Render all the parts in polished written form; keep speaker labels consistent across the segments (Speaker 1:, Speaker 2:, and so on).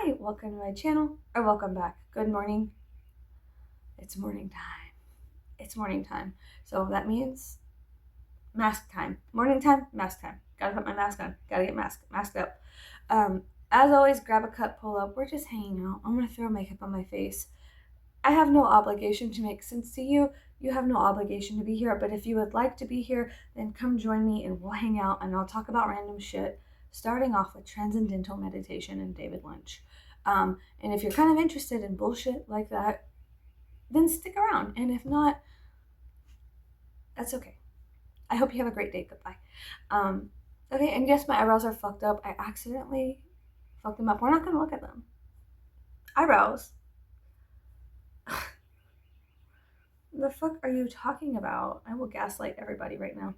Speaker 1: Hi, welcome to my channel, or welcome back. Good morning. It's morning time. It's morning time. So that means mask time. Morning time, mask time. Gotta put my mask on. Gotta get masked up. As always, grab a cup, pull up. We're just hanging out. I'm gonna throw makeup on my face. I have no obligation to make sense to you. You have no obligation to be here, but if you would like to be here, then come join me and we'll hang out and I'll talk about random shit, starting off with transcendental meditation and David Lynch. And if you're kind of interested in bullshit like that, then stick around. And if not, that's okay. I hope you have a great day. Goodbye. Okay, and yes, my eyebrows are fucked up. I accidentally fucked them up. We're not gonna look at them. Eyebrows. The fuck are you talking about? I will gaslight everybody right now.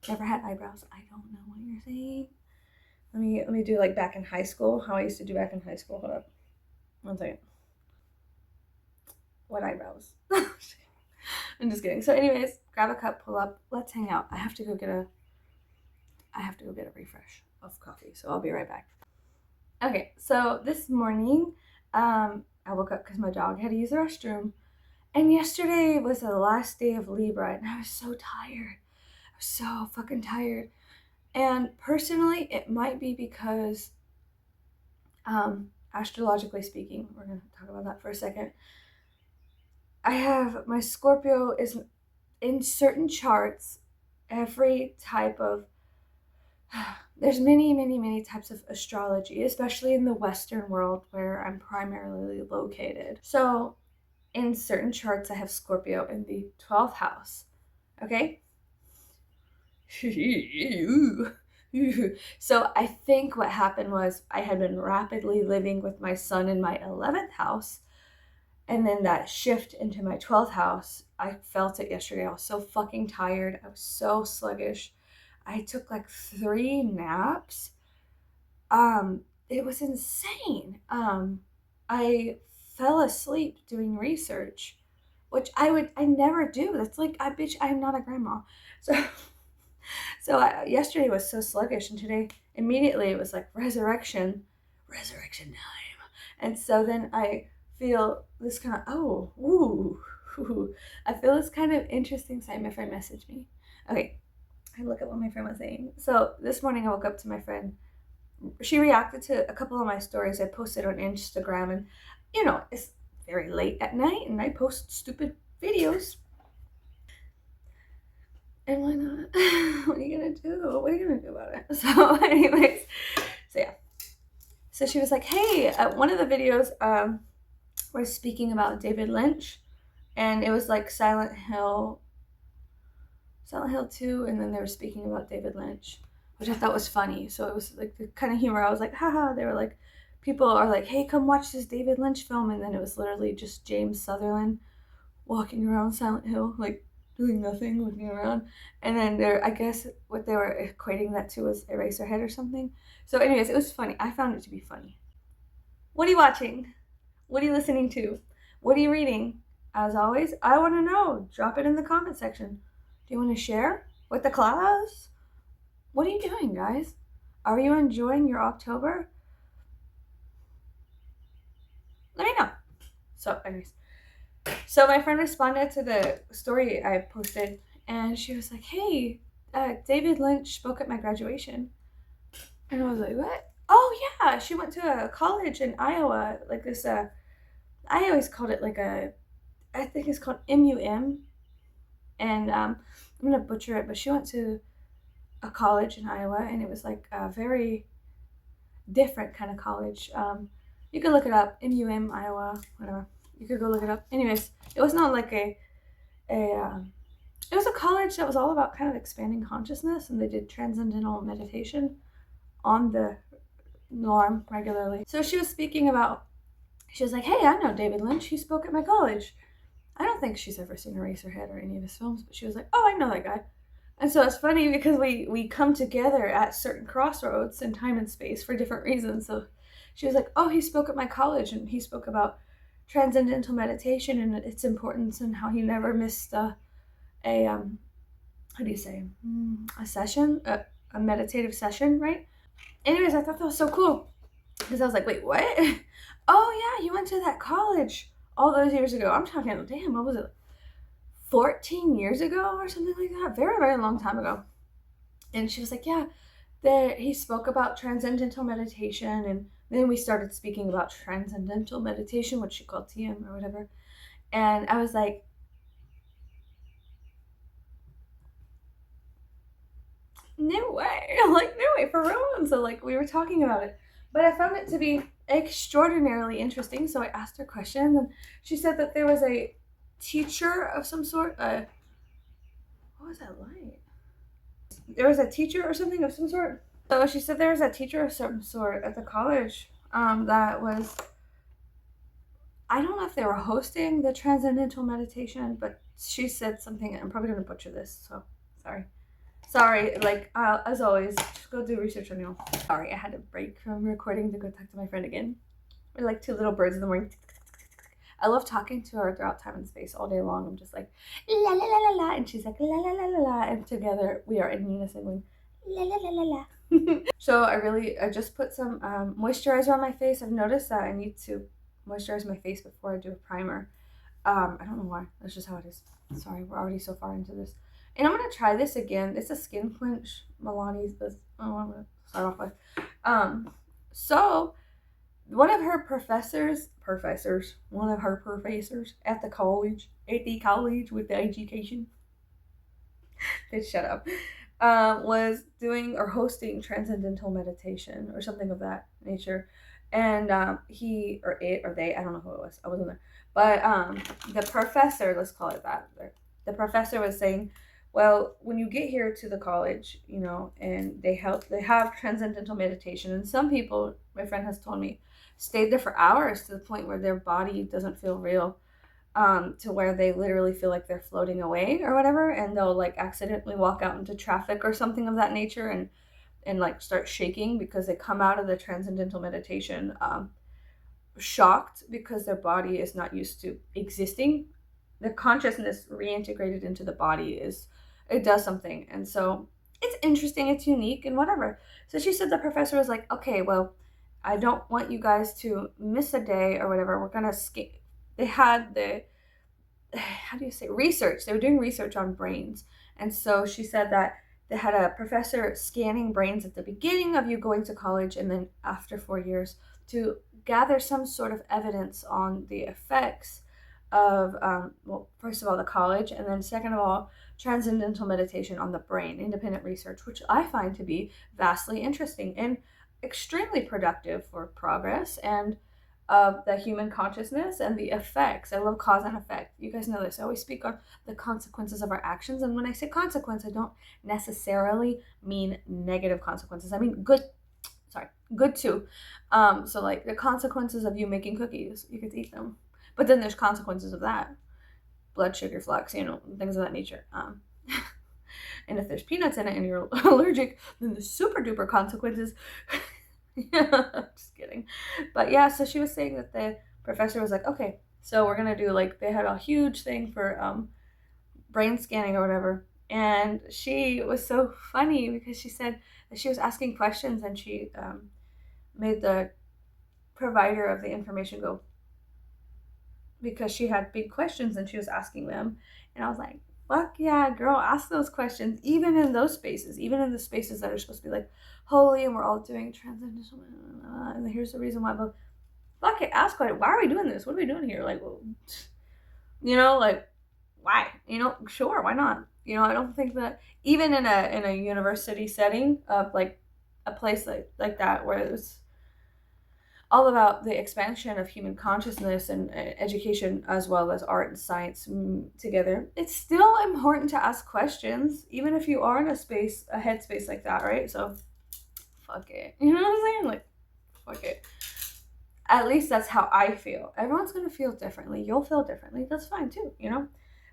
Speaker 1: Never had eyebrows. I don't know what you're saying. Let me do like back in high school. How I used to do back in high school. Hold up. One second. What eyebrows? I'm just kidding. So anyways, grab a cup, pull up. Let's hang out. I have to go get a refresh of coffee. So I'll be right back. Okay, so this morning, I woke up because my dog had to use the restroom. And yesterday was the last day of Libra, and I was so tired. I was so fucking tired. And personally, it might be because, astrologically speaking, we're going to talk about that for a second. I have, my Scorpio is in certain charts, every type of, there's many types of astrology, especially in the Western world where I'm primarily located. So, in certain charts, I have Scorpio in the 12th house, okay? So I think what happened was I had been rapidly living with my sun in my 11th house, and then that shift into my 12th house, I felt it yesterday. I was so fucking tired. I was so sluggish. I took like 3 naps. It was insane. I fell asleep doing research, which I never do. That's like, I'm not a grandma. So yesterday was so sluggish, and today immediately it was like resurrection time. And so then I feel this kind of, I feel this kind of interesting sign. My friend messaged me. Okay, I look at what my friend was saying. So this morning I woke up to my friend. She reacted to a couple of my stories I posted on Instagram, and you know, it's very late at night and I post stupid videos. And why not? What are you gonna do? What are you gonna do about it? So anyways, so yeah. So she was like, hey, one of the videos was speaking about David Lynch, and it was like Silent Hill 2, and then they were speaking about David Lynch, which I thought was funny. So it was like the kind of humor. I was like, haha. They were like, people are like, hey, come watch this David Lynch film, and then it was literally just James Sutherland walking around Silent Hill, like doing nothing, looking around. And then I guess what they were equating that to was Eraserhead or something. So anyways, it was funny. I found it to be funny. What are you watching? What are you listening to? What are you reading? As always, I want to know. Drop it in the comment section. Do you want to share with the class? What are you doing, guys? Are you enjoying your October? Let me know. So anyways, so my friend responded to the story I posted, and she was like, hey, David Lynch spoke at my graduation. And I was like, what? Oh yeah, she went to a college in Iowa, like this, I always called it like I think it's called MUM, and I'm gonna butcher it, but she went to a college in Iowa, and it was like a very different kind of college. You could look it up, MUM, Iowa, whatever. You could go look it up. Anyways, it was not like it was a college that was all about kind of expanding consciousness, and they did transcendental meditation on the norm regularly. So she was speaking about, she was like, hey, I know David Lynch. He spoke at my college. I don't think she's ever seen Eraserhead or any of his films, but she was like, oh, I know that guy. And so it's funny because we come together at certain crossroads in time and space for different reasons. So she was like, oh, he spoke at my college, and he spoke about transcendental meditation and its importance, and how he never missed a session, a meditative session, right? Anyways, I thought that was so cool. Because I was like, wait, what? Oh, yeah, you went to that college all those years ago. I'm talking, damn, what was it? 14 years ago or something like that? Very, very long time ago. And she was like, yeah, he spoke about transcendental meditation. And then we started speaking about transcendental meditation, which she called TM or whatever. And I was like, no way. Like, no way, for real. And so, like, we were talking about it. But I found it to be extraordinarily interesting. So I asked her questions, and she said that there was a teacher of some sort. What was that like? There was a teacher or something of some sort. So she said there was a teacher of some sort at the college that was, I don't know if they were hosting the transcendental meditation, but she said something. I'm probably going to butcher this, so sorry. Sorry, like, as always, just go do research on your own. Sorry, I had to break from recording to go talk to my friend again. We're like two little birds in the morning. I love talking to her throughout time and space all day long. I'm just like, la la la la la, and she's like, la la la la la, and together we are in unison going, la la la la la. So I just put some moisturizer on my face. I've noticed that I need to moisturize my face before I do a primer. I don't know why. That's just how it is. Sorry, we're already so far into this. And I'm going to try this again. It's a skin quench. Milani's this. I'm going to start off with. So one of her professors at the college with the education, bitch, shut up, was doing or hosting transcendental meditation or something of that nature. And he or it or they, I don't know who it was, I wasn't there, but the professor, let's call it that, the professor was saying, well, when you get here to the college, and they have transcendental meditation, and some people, my friend has told me, stayed there for hours to the point where their body doesn't feel real, to where they literally feel like they're floating away or whatever, and they'll like accidentally walk out into traffic or something of that nature, and like start shaking because they come out of the transcendental meditation shocked because their body is not used to existing. The consciousness reintegrated into the body it does something. And so it's interesting, it's unique, and whatever. So she said the professor was like, okay, well, I don't want you guys to miss a day or whatever. We're gonna skip. They had how do you say, research. They were doing research on brains. And so she said that they had a professor scanning brains at the beginning of you going to college and then after 4 years to gather some sort of evidence on the effects of, well, first of all, the college, and then second of all, transcendental meditation on the brain, independent research, which I find to be vastly interesting and extremely productive for progress and of the human consciousness and the effects. I love cause and effect. You guys know this. I always speak on the consequences of our actions. And when I say consequence, I don't necessarily mean negative consequences. I mean good too. So like the consequences of you making cookies, you could eat them. But then there's consequences of that. Blood sugar flux, things of that nature. And if there's peanuts in it and you're allergic, then the super duper consequences. Just kidding. But yeah, so she was saying that the professor was like, okay, so we're gonna do, like, they had a huge thing for brain scanning or whatever. And she was so funny because she said that she was asking questions, and she made the provider of the information go, because she had big questions and she was asking them. And I was like, fuck yeah, girl, ask those questions, even in those spaces, even in the spaces that are supposed to be like holy and we're all doing transcendental, and here's the reason why. But fuck it, ask why are we doing this? What are we doing here? Like, well, like, why? Sure, why not? I don't think that even in a university setting of like a place like that where it's all about the expansion of human consciousness and education, as well as art and science together, it's still important to ask questions, even if you are in a headspace like that, right? So, fuck it. You know what I'm saying? Like, fuck it. At least that's how I feel. Everyone's gonna feel differently. You'll feel differently. That's fine too,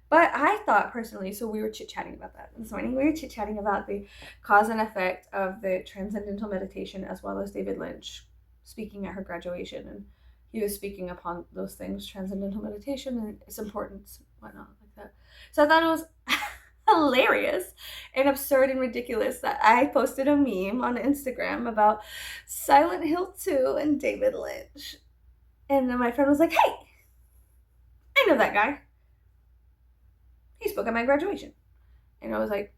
Speaker 1: But I thought personally, so we were chit-chatting about that this morning. We were chit-chatting about the cause and effect of the transcendental meditation, as well as David Lynch speaking at her graduation, and he was speaking upon those things, transcendental meditation and its importance, whatnot, like that. So I thought it was hilarious and absurd and ridiculous that I posted a meme on Instagram about Silent Hill 2 and David Lynch. And then my friend was like, hey, I know that guy. He spoke at my graduation. And I was like,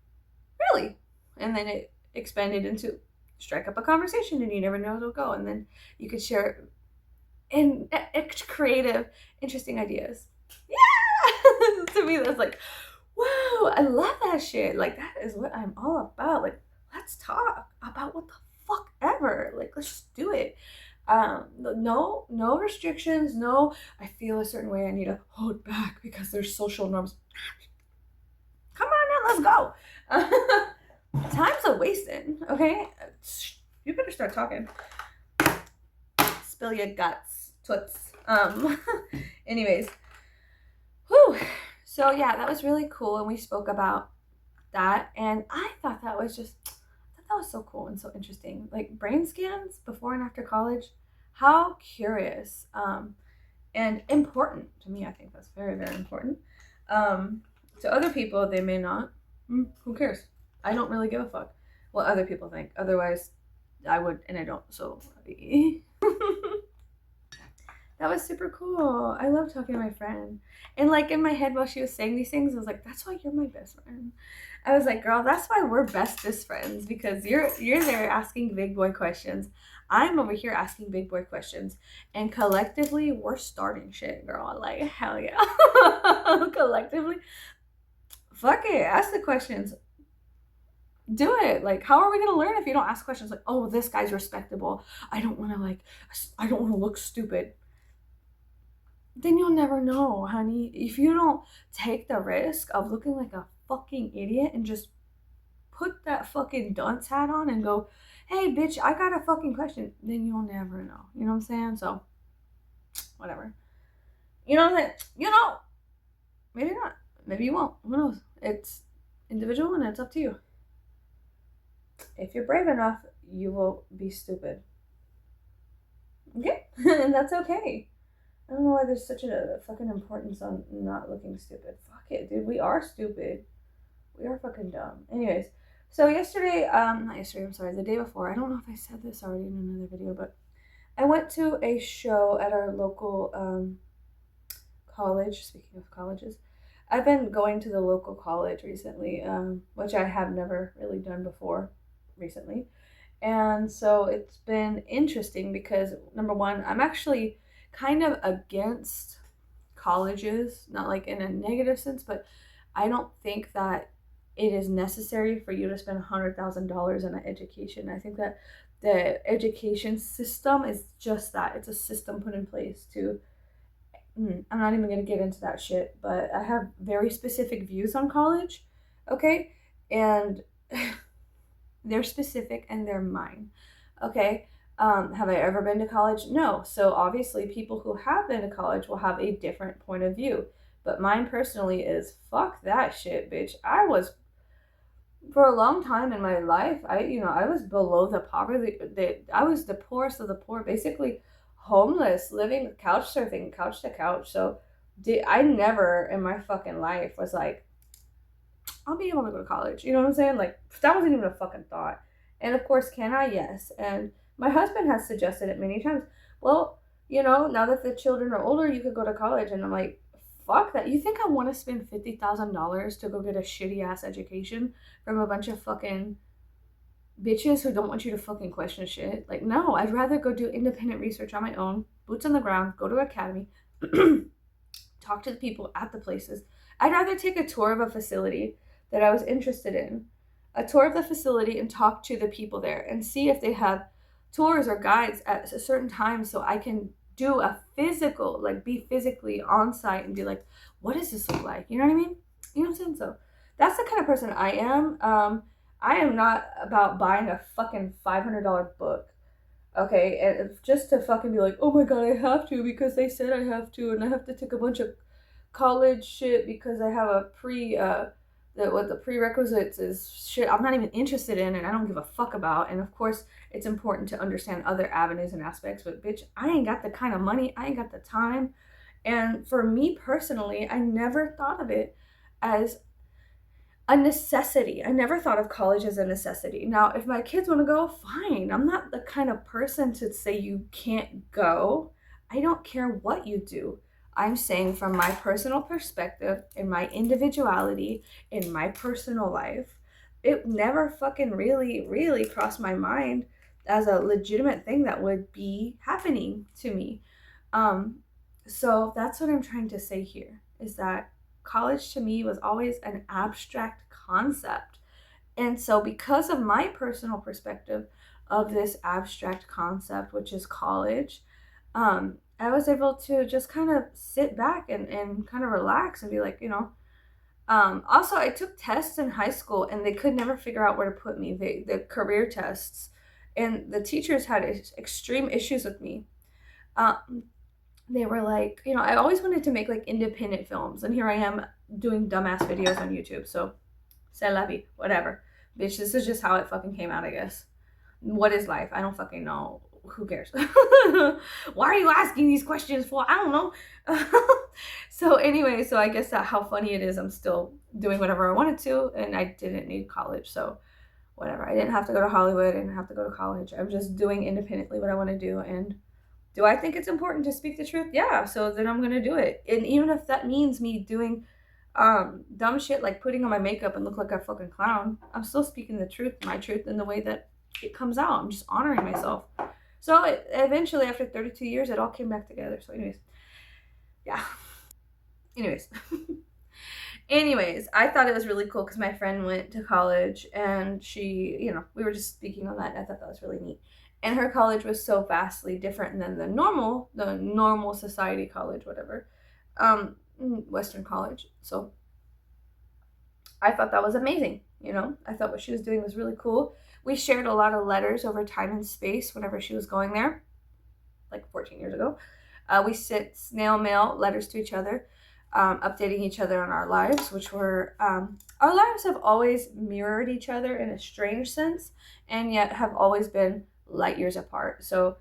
Speaker 1: really? And then it expanded into strike up a conversation and you never know it'll go. And then you could share in creative, interesting ideas. Yeah! To me, that's like, wow, I love that shit. Like, that is what I'm all about. Like, let's talk about what the fuck ever. Like, let's just do it. No restrictions. No, I feel a certain way. I need to hold back because there's social norms. Come on now, let's go. Time's a wasting, okay? You better start talking. Spill your guts, toots. Anyways. Whew. So yeah, that was really cool, and we spoke about that, and I thought that was so cool and so interesting. Like brain scans before and after college, how curious and important to me. I think that's very, very important. To other people, they may not. Who cares? I don't really give a fuck what other people think. Otherwise, I would, and I don't. So that was super cool. I love talking to my friend. And like in my head while she was saying these things, I was like, that's why you're my best friend. I was like, girl, that's why we're bestest friends, because you're there asking big boy questions. I'm over here asking big boy questions. And collectively, we're starting shit, girl. Like, hell yeah. Collectively. Fuck it. Ask the questions. Do it. Like, how are we going to learn if you don't ask questions like, oh, this guy's respectable. I don't want to look stupid. Then you'll never know, honey. If you don't take the risk of looking like a fucking idiot and just put that fucking dunce hat on and go, hey, bitch, I got a fucking question, then you'll never know. You know what I'm saying? So, whatever. You know what I'm saying? You know, maybe not. Maybe you won't. Who knows? It's individual and it's up to you. If you're brave enough, you will be stupid. Okay? And that's okay. I don't know why there's such a fucking importance on not looking stupid. Fuck it, dude. We are stupid. We are fucking dumb. Anyways, so the day before, I don't know if I said this already in another video, but I went to a show at our local college. Speaking of colleges, I've been going to the local college recently, which I have never really done before recently. And so it's been interesting because, number one, I'm actually kind of against colleges, not like in a negative sense, but I don't think that it is necessary for you to spend $100,000 on an education. I think that the education system is just that. It's a system put in place to, I'm not even going to get into that shit, but I have very specific views on college, okay? And they're specific and they're mine, okay? Have I ever been to college? No. So obviously people who have been to college will have a different point of view. But mine personally is, fuck that shit, bitch. For a long time in my life, I was below the poverty. I was the poorest of the poor, basically homeless, living couch surfing, couch to couch. So I never in my fucking life was like, I'll be able to go to college. You know what I'm saying? Like, that wasn't even a fucking thought. And of course, can I? Yes. And my husband has suggested it many times. Well, now that the children are older, you could go to college. And I'm like, fuck that. You think I want to spend $50,000 to go get a shitty ass education from a bunch of fucking bitches who don't want you to fucking question shit? Like, no, I'd rather go do independent research on my own, boots on the ground, go to an academy, talk to the people at the places. I'd rather take a tour of a facility that I was interested in, a tour of the facility, and talk to the people there and see if they have tours or guides at a certain time so I can do a physical, like be physically on site and be like, what does this look like? You know what I mean? You know what I'm saying? So that's the kind of person I am. I am not about buying a fucking $500 book, okay? And just to fucking be like, oh my God, I have to because they said I have to, and I have to take a bunch of college shit because I have a what the prerequisites is shit I'm not even interested in and I don't give a fuck about. And of course, it's important to understand other avenues and aspects, but bitch, I ain't got the kind of money, I ain't got the time. And for me personally, I never thought of it as a necessity. I never thought of college as a necessity. Now, if my kids want to go, fine. I'm not the kind of person to say you can't go. I don't care what you do. I'm saying from my personal perspective, in my individuality, in my personal life, it never fucking really crossed my mind as a legitimate thing that would be happening to me. Um, so that's what I'm trying to say here is that college to me was always an abstract concept. And so, because of my personal perspective of this abstract concept, which is college, I was able to just kind of sit back and kind of relax and be like, also, I took tests in high school and they could never figure out where to put me, the career tests. And the teachers had extreme issues with me. Um, they were like, I always wanted to make like independent films, and here I am doing dumbass videos on YouTube. So, c'est la vie, whatever. Bitch, this is just how it fucking came out, I guess. What is life? I don't fucking know. Who cares? Why are you asking these questions for? I don't know. So anyway, so I guess that how funny it is. I'm still doing whatever I wanted to, and I didn't need college. So whatever. I didn't have to go to Hollywood. I didn't have to go to college. I'm just doing independently what I want to do, and do I think it's important to speak the truth? Yeah, so then I'm gonna do it. And even if that means me doing dumb shit like putting on my makeup and look like a fucking clown, I'm still speaking the truth, my truth, in the way that it comes out. I'm just honoring myself. So eventually, after 32 years, it all came back together. So anyways, yeah. Anyways. Anyways, I thought it was really cool because my friend went to college and she, we were just speaking on that. And I thought that was really neat. And her college was so vastly different than the normal society college, whatever, Western college. So I thought that was amazing. I thought what she was doing was really cool. We shared a lot of letters over time and space whenever she was going there, like 14 years ago. We sent snail mail letters to each other, updating each other on our lives, which were, our lives have always mirrored each other in a strange sense, and yet have always been light years apart. So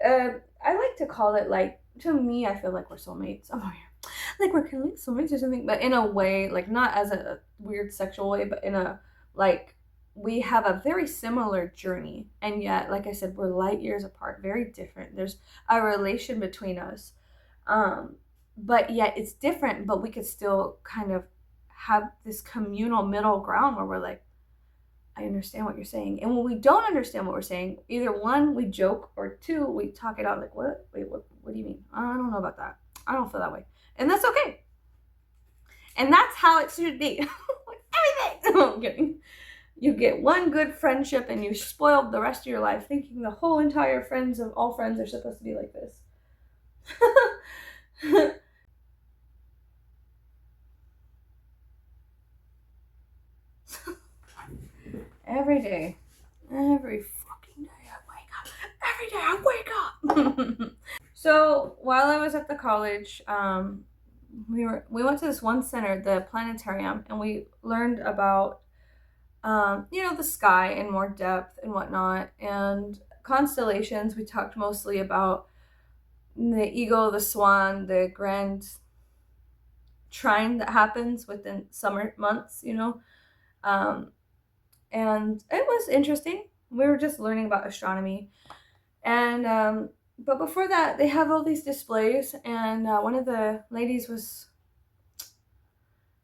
Speaker 1: I like to call it, like, to me, I feel like we're soulmates. Oh, yeah. Like we're kind of like soulmates or something, but in a way, like not as a weird sexual way, but in a, like, we have a very similar journey, and yet, like I said, we're light years apart, very different. There's a relation between us, but yet it's different, but we could still kind of have this communal middle ground where we're like, I understand what you're saying. And when we don't understand what we're saying, either one, we joke, or two, we talk it out like, what? Wait, what do you mean? I don't know about that. I don't feel that way. And that's okay. And that's how it should be. Everything. No, I'm kidding. You get one good friendship and you spoiled the rest of your life thinking the whole entire friends of all friends are supposed to be like this. Every fucking day I wake up. So while I was at the college, we went to this one center, the planetarium, and we learned about the sky in more depth and whatnot, and constellations. We talked mostly about the eagle, the swan, the grand trine that happens within summer months, and it was interesting. We were just learning about astronomy, and but before that, they have all these displays, and one of the ladies was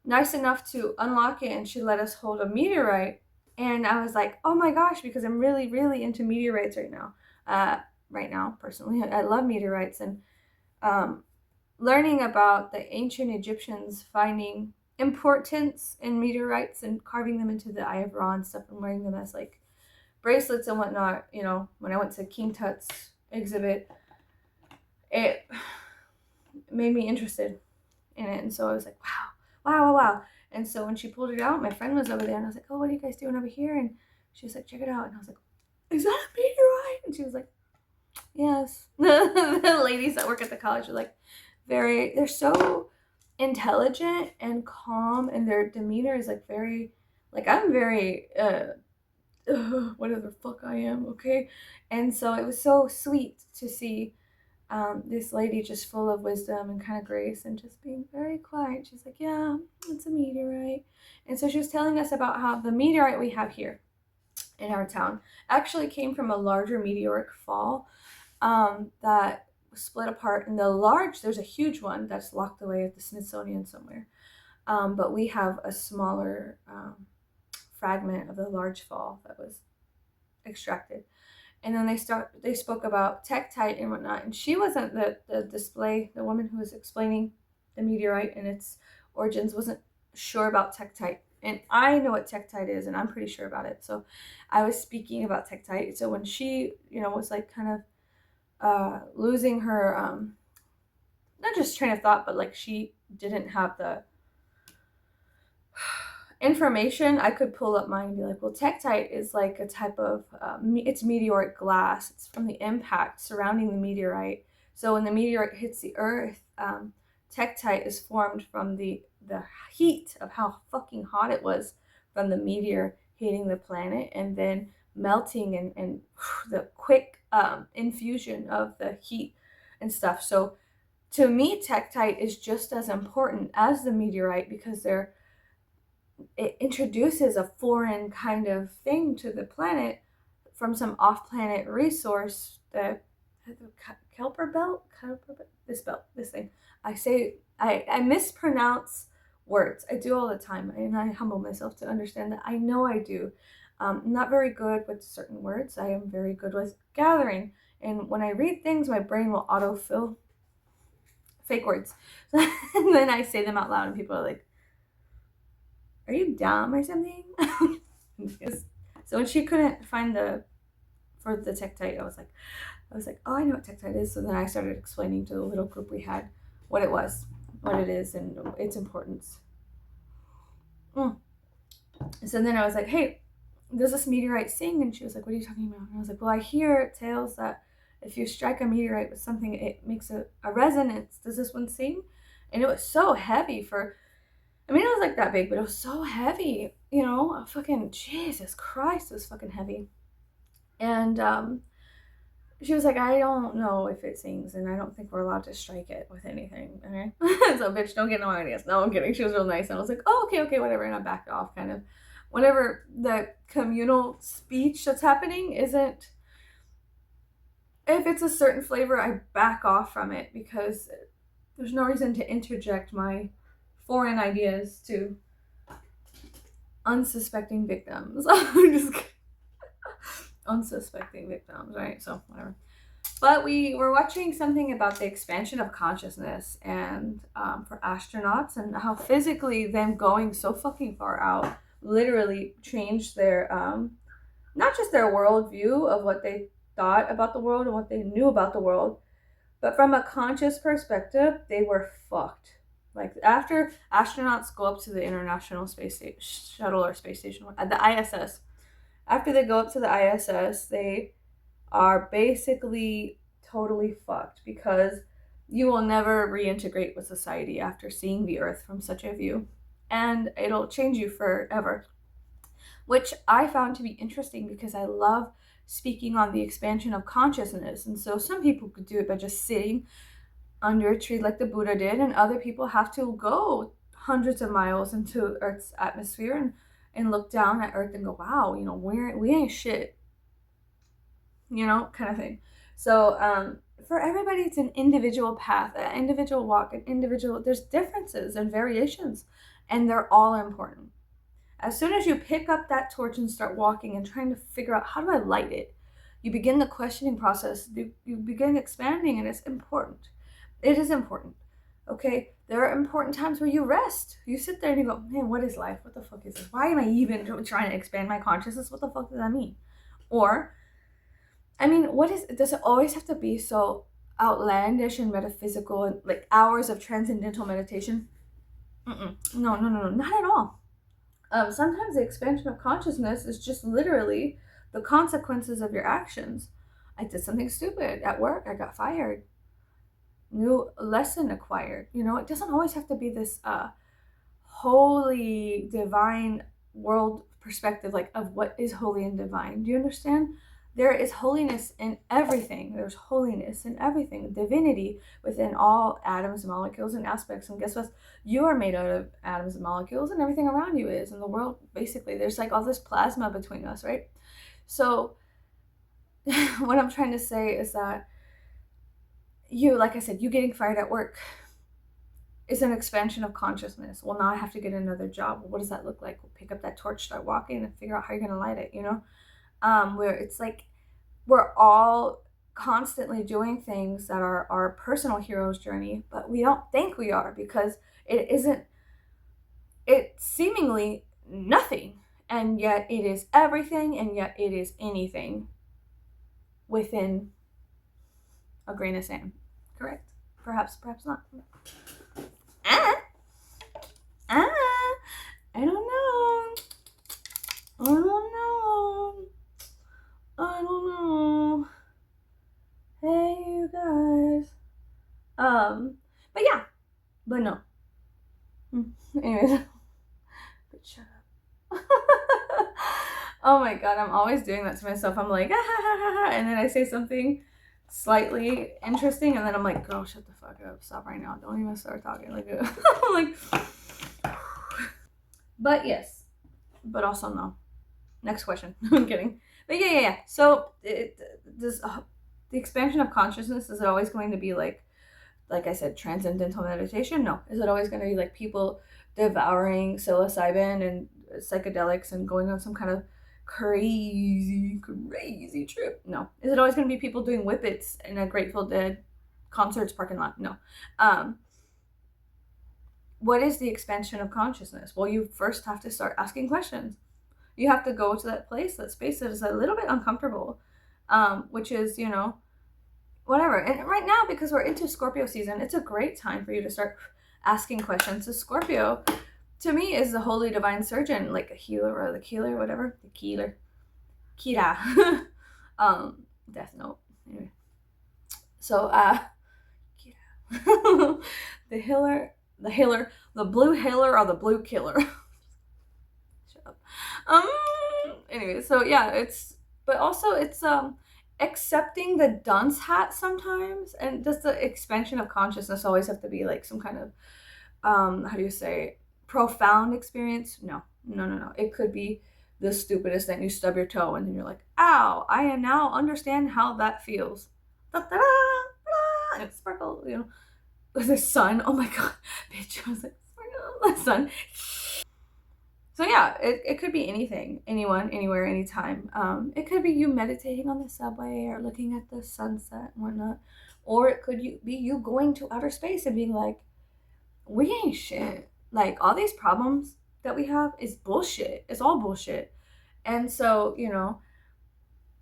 Speaker 1: nice enough to unlock it, and she let us hold a meteorite. And I was like, oh my gosh, because I'm really, really into meteorites right now. Personally, I love meteorites, and learning about the ancient Egyptians finding importance in meteorites and carving them into the Eye of Ra and stuff, and wearing them as like bracelets and whatnot. When I went to King Tut's exhibit, it made me interested in it, and so I was like, wow. And so when she pulled it out, my friend was over there, and I was like, oh, what are you guys doing over here? And she was like, check it out. And I was like, is that a meteorite? And she was like, yes. The ladies that work at the college are like, they're so intelligent and calm, and their demeanor is like very, like, I'm very, whatever the fuck I am, okay? And so it was so sweet to see this lady just full of wisdom and kind of grace and just being very quiet. She's like, yeah, it's a meteorite. And so she was telling us about how the meteorite we have here in our town actually came from a larger meteoric fall that split apart. And there's a huge one that's locked away at the Smithsonian somewhere. But we have a smaller fragment of the large fall that was extracted. And then they spoke about tektite and whatnot. And she wasn't the woman who was explaining the meteorite and its origins wasn't sure about tektite. And I know what tektite is, and I'm pretty sure about it. So I was speaking about tektite. So when she, was like kind of losing her, not just train of thought, but like she didn't have the information, I could pull up mine and be like, well, tektite is like a type of, it's meteoric glass. It's from the impact surrounding the meteorite. So when the meteorite hits the earth, tektite is formed from the heat of how fucking hot it was from the meteor hitting the planet and then melting and the quick infusion of the heat and stuff. So to me, tektite is just as important as the meteorite because it introduces a foreign kind of thing to the planet from some off-planet resource, the Kuiper belt, this thing. I mispronounce words. I do all the time, and I humble myself to understand that I know I do. Not very good with certain words. I am very good with gathering, and when I read things, my brain will autofill fake words, and then I say them out loud, and people are like, are you dumb or something? So when she couldn't find for the tektite, I was like, oh, I know what tektite is. So then I started explaining to the little group we had what it was, what it is, and its importance. So then I was like, hey, does this meteorite sing? And she was like, what are you talking about? And I was like, well, I hear tales that if you strike a meteorite with something, it makes a resonance. Does this one sing? And it was so heavy it was like that big, but it was so heavy, fucking Jesus Christ, it was fucking heavy. And she was like, I don't know if it sings, and I don't think we're allowed to strike it with anything, okay? So, bitch, don't get no ideas. No, I'm kidding. She was real nice, and I was like, oh, okay, whatever, and I backed off, kind of. Whenever the communal speech that's happening isn't, if it's a certain flavor, I back off from it, because there's no reason to interject my foreign ideas to unsuspecting victims. I'm just kidding. Unsuspecting victims, right? So whatever. But we were watching something about the expansion of consciousness and for astronauts and how physically them going so fucking far out literally changed their not just their worldview of what they thought about the world and what they knew about the world, but from a conscious perspective, they were fucked. Like after astronauts go up to the International Space Shuttle or Space Station, the ISS, after they go up to the ISS, they are basically totally fucked because you will never reintegrate with society after seeing the Earth from such a view. And it'll change you forever, which I found to be interesting because I love speaking on the expansion of consciousness. And so some people could do it by just sitting under a tree like the Buddha did, and other people have to go hundreds of miles into Earth's atmosphere and look down at Earth and go, wow, we ain't shit, kind of thing. So for everybody, it's an individual path, an individual walk, there's differences and variations, and they're all important. As soon as you pick up that torch and start walking and trying to figure out, how do I light it? You begin the questioning process, you begin expanding, and it's important. It is important, okay? There are important times where you rest. You sit there and you go, man, what is life? What the fuck is this? Why am I even trying to expand my consciousness? What the fuck does that mean? Or, does it always have to be so outlandish and metaphysical and like hours of transcendental meditation? No, not at all. Sometimes the expansion of consciousness is just literally the consequences of your actions. I did something stupid at work. I got fired. New lesson acquired. It doesn't always have to be this holy divine world perspective, like of what is holy and divine. Do you understand? There is holiness in everything. There's holiness in everything. Divinity within all atoms, molecules, and aspects. And guess what? You are made out of atoms and molecules, and everything around you is. And the world, basically, there's like all this plasma between us, right? So, what I'm trying to say is that you, like I said, you getting fired at work is an expansion of consciousness. Well, now I have to get another job. Well, what does that look like? We'll pick up that torch, start walking, and figure out how you're going to light it, you know? Where it's like we're all constantly doing things that are our personal hero's journey, but we don't think we are because it isn't, it's seemingly nothing, and yet it is everything, and yet it is anything within a grain of sand. Correct? Perhaps not. Ah, ah, I don't know. I don't know. I don't know. Hey, you guys. But yeah, but no. Anyways, but shut up. Oh my god, I'm always doing that to myself. I'm like, and then I say something slightly interesting, and then I'm like, girl, shut the fuck up. Stop right now. Don't even start talking. Like, I'm like, but yes, but also no. Next question. I'm kidding. But yeah. So the expansion of consciousness, is it always going to be like I said, transcendental meditation? No. Is it always going to be like people devouring psilocybin and psychedelics and going on some kind of crazy trip? No. Is it always going to be people doing whippets in a Grateful Dead concerts parking lot? No. What is the expansion of consciousness? Well, you first have to start asking questions. You have to go to that place, that space that is a little bit uncomfortable, which is, you know, whatever. And right now, because we're into Scorpio season, it's a great time for you to start asking questions. So Scorpio, to me, is the holy divine surgeon, like a healer or the keeler, whatever. The keeler. Kira. Death Note. Anyway. So, Kira. the healer, the blue healer or the blue killer. Shut up. Anyway, so yeah, but also it's accepting the dunce hat sometimes. And does the expansion of consciousness always have to be like some kind of how do you say, profound experience? No. It could be the stupidest thing. You stub your toe and then you're like, ow, I now understand how that feels. And it sparkles, you know. The sun, oh my god, bitch. I was like, sparkle, the sun. So yeah, it could be anything, anyone, anywhere, anytime. It could be you meditating on the subway or looking at the sunset and whatnot. Or it could be you going to outer space and being like, we ain't shit. Like, all these problems that we have is bullshit. It's all bullshit. And so, you know,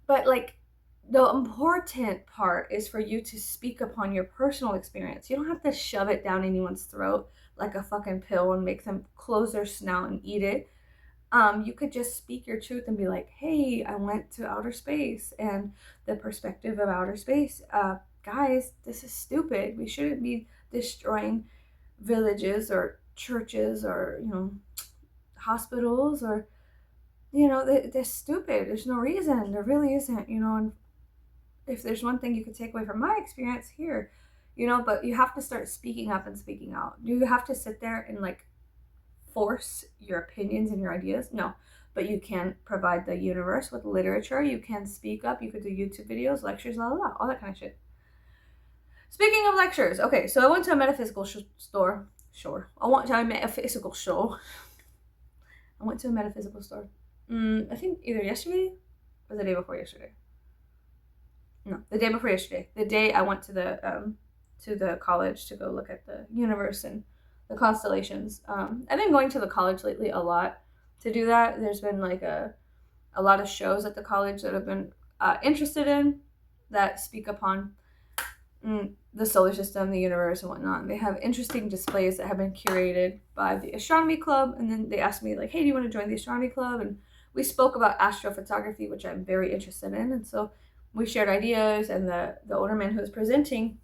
Speaker 1: but like, the important part is for you to speak upon your personal experience. You don't have to shove it down anyone's throat like a fucking pill and make them close their snout and eat it. You could just speak your truth and be like, hey, I went to outer space, and the perspective of outer space, guys, this is stupid. We shouldn't be destroying villages or churches or, you know, hospitals, or, you know, they're stupid. There's no reason. There really isn't, you know. And if there's one thing you could take away from my experience here, you know, but you have to start speaking up and speaking out. Do you have to sit there and like force your opinions and your ideas? No. But you can provide the universe with literature. You can speak up. You could do YouTube videos, lectures, all that kind of shit. Speaking of lectures, okay, so I went to a metaphysical store. I went to a metaphysical store. I think either yesterday or the day before yesterday. No, the day before yesterday. The day I went to the college to go look at the universe and the constellations. I've been going to the college lately a lot to do that. There's been like a lot of shows at the college that I've been interested in that speak upon the solar system, the universe, and whatnot. They have interesting displays that have been curated by the astronomy club, and then they asked me like, hey, do you want to join the astronomy club? And we spoke about astrophotography, which I'm very interested in, and so we shared ideas. And the older man who was presenting,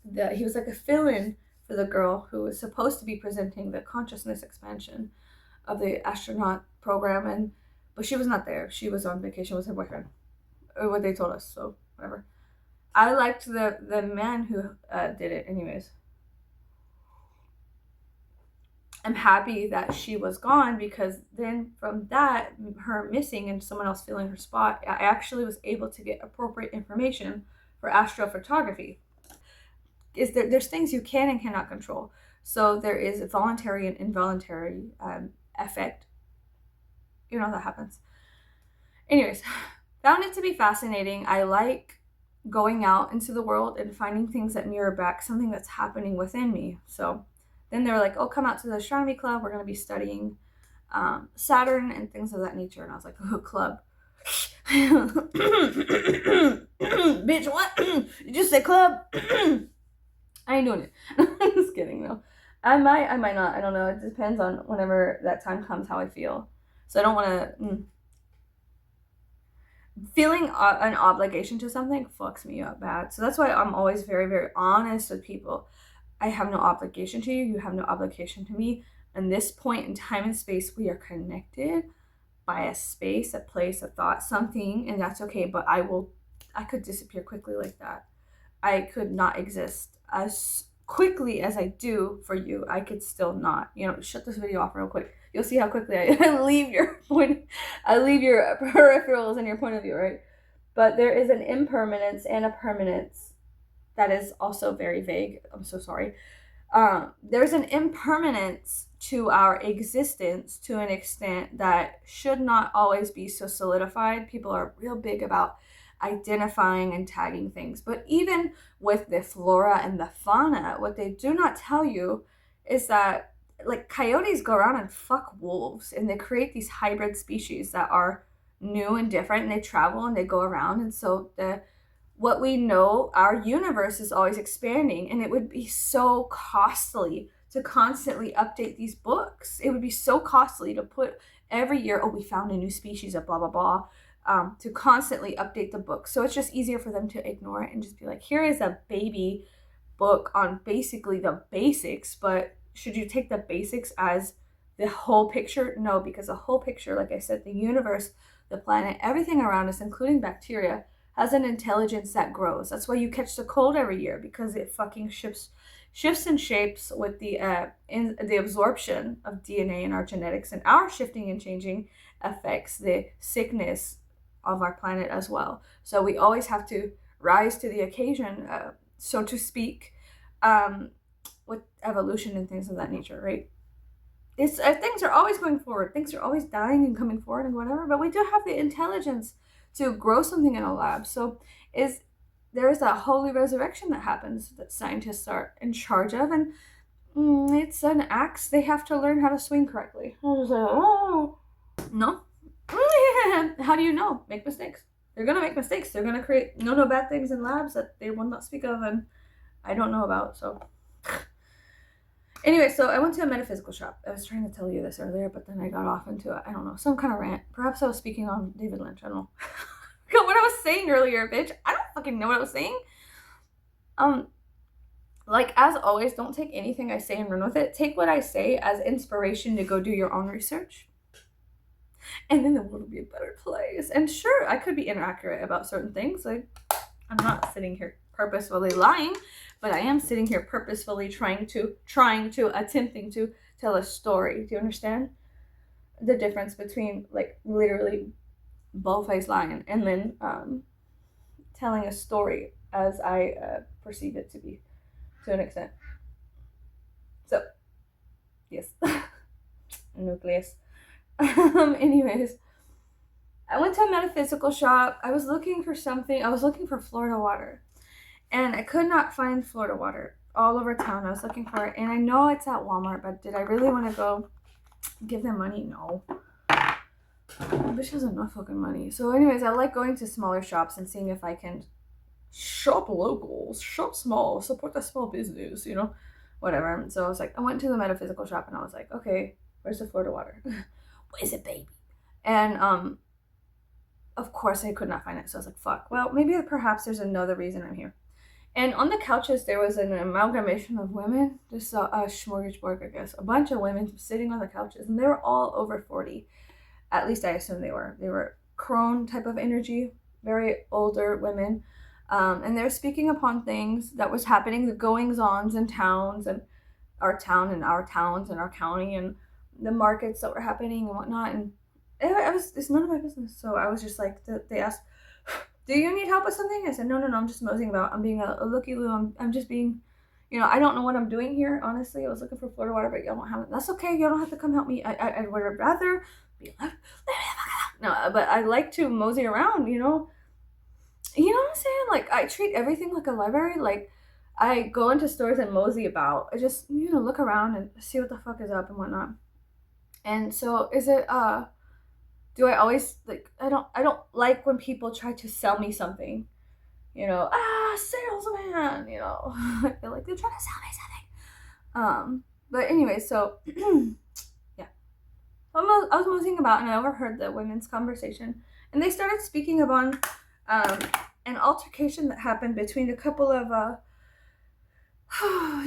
Speaker 1: he was like a fill-in for the girl who was supposed to be presenting the consciousness expansion of the astronaut program, but she was not there. She was on vacation with her boyfriend. or what they told us. So whatever. I liked the man who did it. Anyways, I'm happy that she was gone, because then from that, her missing and someone else filling her spot, I actually was able to get appropriate information for astrophotography. There's things you can and cannot control. So there is a voluntary and involuntary effect. You know, that happens. Anyways, found it to be fascinating. I like going out into the world and finding things that mirror back something that's happening within me. So then they were like, oh, come out to the astronomy club. We're going to be studying Saturn and things of that nature. And I was like, oh, club. Bitch, what? You just say club? I ain't doing it. Just kidding, though. I might not. I don't know. It depends on whenever that time comes, how I feel. So I don't want to... Feeling an obligation to something fucks me up bad. So that's why I'm always very, very honest with people. I have no obligation to you. You have no obligation to me. And this point in time and space, we are connected by a space, a place, a thought, something, and that's okay. But I could disappear quickly like that. I could not exist as quickly as I do for you. I could still not. Shut this video off real quick. You'll see how quickly I leave your peripherals and your point of view, right? But there is an impermanence and a permanence that is also very vague. I'm so sorry. There's an impermanence to our existence to an extent that should not always be so solidified. People are real big about identifying and tagging things. But even with the flora and the fauna, what they do not tell you is that like coyotes go around and fuck wolves, and they create these hybrid species that are new and different, and they travel and they go around. And so what we know, our universe is always expanding, and it would be so costly to constantly update these books. It would be so costly to put every year, oh, we found a new species of blah, blah, blah, to constantly update the book. So it's just easier for them to ignore it and just be like, here is a baby book on basically the basics, but should you take the basics as the whole picture? No, because the whole picture, like I said, the universe, the planet, everything around us, including bacteria, has an intelligence that grows. That's why you catch the cold every year, because it fucking shifts and shapes with the absorption of DNA in our genetics, and our shifting and changing affects the sickness of our planet as well. So we always have to rise to the occasion, so to speak, with evolution and things of that nature, right? It's things are always going forward. Things are always dying and coming forward and whatever, but we do have the intelligence to grow something in a lab. So there is a holy resurrection that happens that scientists are in charge of, and it's an axe they have to learn how to swing correctly. I was like, oh, no. How do you know? Make mistakes. They're going to make mistakes. They're going to create no bad things in labs that they will not speak of and I don't know about, so... Anyway, so I went to a metaphysical shop. I was trying to tell you this earlier, but then I got off into, I don't know, some kind of rant. Perhaps I was speaking on David Lynch. I don't know. What I was saying earlier, bitch. I don't fucking know what I was saying. Like, as always, don't take anything I say and run with it. Take what I say as inspiration to go do your own research. And then the world will be a better place. And sure, I could be inaccurate about certain things. Like, I'm not sitting here purposefully lying, but I am sitting here purposefully attempting to tell a story. Do you understand the difference between, like, literally bull-faced lying and then telling a story as I perceive it to be, to an extent? So, yes. Nucleus. Anyways, I went to a metaphysical shop. I was looking for something. I was looking for Florida water. And I could not find Florida water all over town. I was looking for it. And I know it's at Walmart, but did I really want to go give them money? No. Bitch has enough fucking money. So anyways, I like going to smaller shops and seeing if I can shop local, shop small, support the small business, whatever. So I was like, I went to the metaphysical shop and I was like, okay, where's the Florida water? Where's it, baby? And of course I could not find it. So I was like, fuck. Well, maybe perhaps there's another reason I'm here. And on the couches, there was an amalgamation of women, just a smorgasbord, I guess. A bunch of women sitting on the couches, and they were all over 40. At least I assume they were. They were crone type of energy. very older women. And they're speaking upon things that was happening, the goings-ons in towns and our town and our towns and our county and the markets that were happening and whatnot. And it's none of my business. So I was just like, they asked, do you need help with something? I said, no, I'm just moseying about. I'm being a looky-loo. I'm just being, I don't know what I'm doing here. Honestly, I was looking for Florida water, but y'all don't have it. That's okay. Y'all don't have to come help me. I would rather be left. No, but I like to mosey around, You know what I'm saying? Like, I treat everything like a library. Like, I go into stores and mosey about. I just, look around and see what the fuck is up and whatnot. And so, do I always, like, I don't like when people try to sell me something. Salesman, I feel like they're trying to sell me something. But anyway, so, yeah. I was moseying about and I overheard the women's conversation. And they started speaking upon an altercation that happened between a couple of, I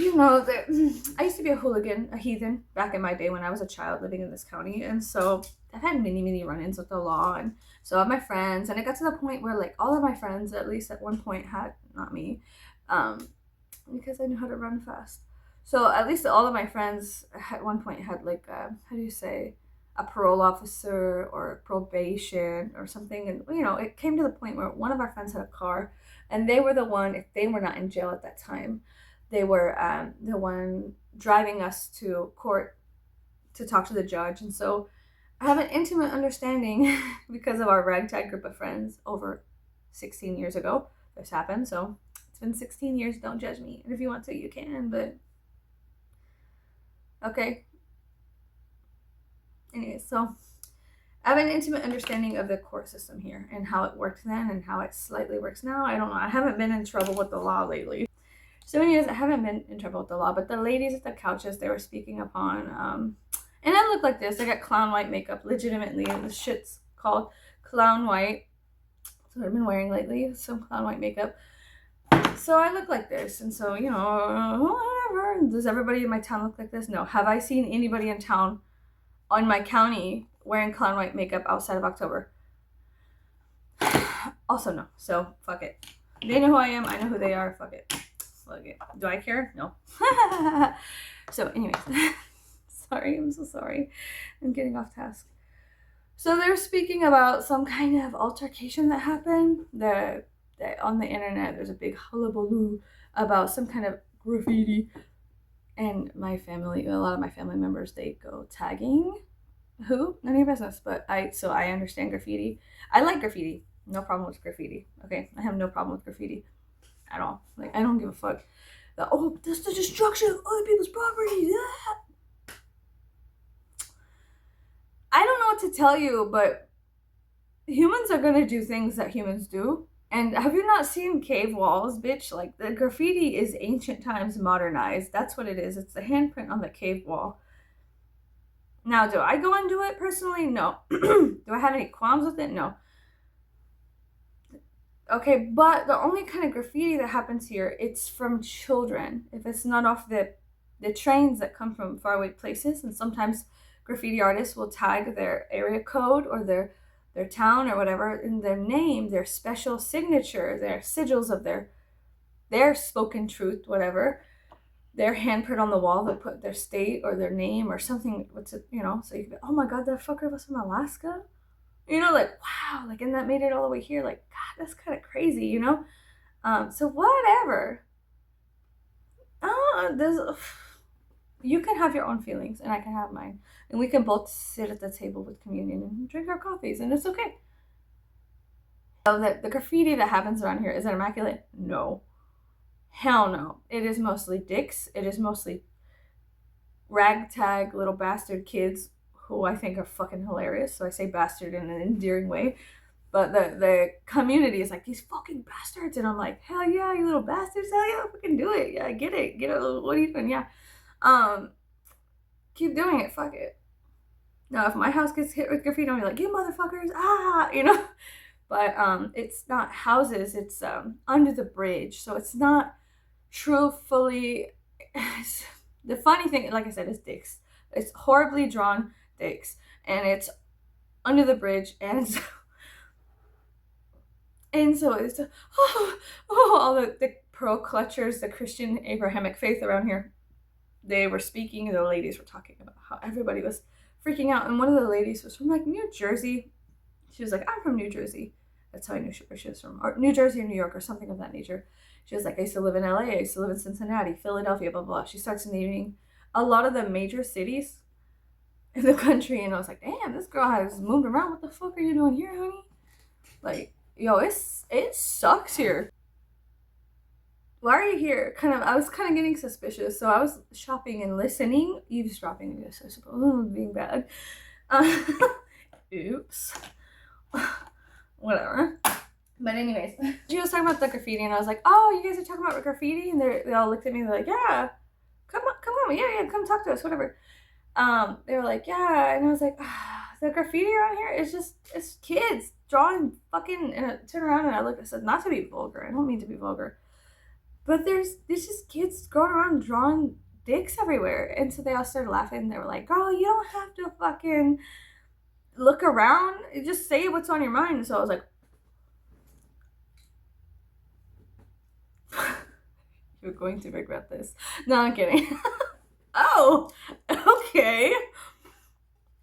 Speaker 1: used to be a hooligan, a heathen, back in my day when I was a child living in this county. And so I've had many run-ins with the law, and so have my friends. And it got to the point where, like, all of my friends, at least at one point, had, not me, because I knew how to run fast. So at least all of my friends at one point had, like, how do you say, a parole officer or probation or something. And, it came to the point where one of our friends had a car, and they were the one, if they were not in jail at that time, they were the one driving us to court to talk to the judge. And so I have an intimate understanding because of our ragtag group of friends over 16 years ago. This happened. So it's been 16 years. Don't judge me. And if you want to, you can. But okay. Anyway, so I have an intimate understanding of the court system here and how it worked then and how it slightly works now. I don't know. I haven't been in trouble with the law lately. So anyways, I haven't been in trouble with the law, but the ladies at the couches, they were speaking upon, and I look like this. I got clown white makeup, legitimately, and the shit's called clown white. That's what I've been wearing lately, some clown white makeup. So I look like this, and so, whatever. Does everybody in my town look like this? No. Have I seen anybody in town, on my county, wearing clown white makeup outside of October? Also, no. So, fuck it. They know who I am. I know who they are. Fuck it. Okay. Do I care? No. So anyways, sorry, I'm so sorry. I'm getting off task. So they're speaking about some kind of altercation that happened. That on the internet, there's a big hullabaloo about some kind of graffiti. And my family, a lot of my family members, they go tagging. Who? None of your business. But I understand graffiti. I like graffiti. No problem with graffiti. Okay, I have no problem with graffiti at all. Like, I don't give a fuck. That's the destruction of other people's property. Yeah. I don't know what to tell you, but humans are gonna do things that humans do. And have you not seen cave walls, bitch? Like, the graffiti is ancient times modernized. That's what it is. It's the handprint on the cave wall. Now, do I go and do it personally? No. Do I have any qualms with it? No. Okay, but the only kind of graffiti that happens here, it's from children. If it's not off the trains that come from faraway places, and sometimes graffiti artists will tag their area code or their town or whatever in their name, their special signature, their sigils of their spoken truth, whatever, their handprint on the wall. They put their state or their name or something. So you can be, oh my god, that fucker was from Alaska. Like, wow, like, and that made it all the way here. Like, God, that's kind of crazy, So whatever. You can have your own feelings, and I can have mine, and we can both sit at the table with communion and drink our coffees, and it's okay. So the graffiti that happens around here, is it immaculate? No. Hell no. It is mostly dicks. It is mostly ragtag little bastard kids who I think are fucking hilarious. So I say bastard in an endearing way. But the community is like, these fucking bastards. And I'm like, hell yeah, you little bastards. Hell yeah, fucking do it. Yeah, get it. What are you doing? Yeah. Keep doing it. Fuck it. Now, if my house gets hit with graffiti, I'll be like, you motherfuckers. But it's not houses. It's under the bridge. So it's not truthfully. The funny thing, like I said, is dicks. It's horribly drawn dicks, and it's under the bridge, and And so it's all the pearl clutchers, the Christian Abrahamic faith around here. They were speaking, and the ladies were talking about how everybody was freaking out. And one of the ladies was from like New Jersey. She was like, I'm from New Jersey. That's how I knew where she was from. Or New Jersey or New York or something of that nature. She was like, I used to live in LA, I used to live in Cincinnati, Philadelphia, blah, blah, blah. She starts naming a lot of the major cities in the country. And I was like, damn, this girl has moved around. What the fuck are you doing here, honey? Like, yo, it sucks here. Why are you here? I was kind of getting suspicious. So I was shopping and listening, eavesdropping, I guess, I suppose, being bad. Oops. Whatever. But anyways, she was talking about the graffiti, and I was like, oh, you guys are talking about graffiti? And they all looked at me, and they're like, yeah, come on, yeah, come talk to us, whatever. They were like, yeah, and I was like, the graffiti around here is it's kids drawing fucking, and I turned around and I said, not to be vulgar, I don't mean to be vulgar, but there's just kids going around drawing dicks everywhere. And so they all started laughing, and they were like, girl, you don't have to fucking look around, just say what's on your mind. So I was like, you're going to regret this. No, I'm kidding. Oh, okay.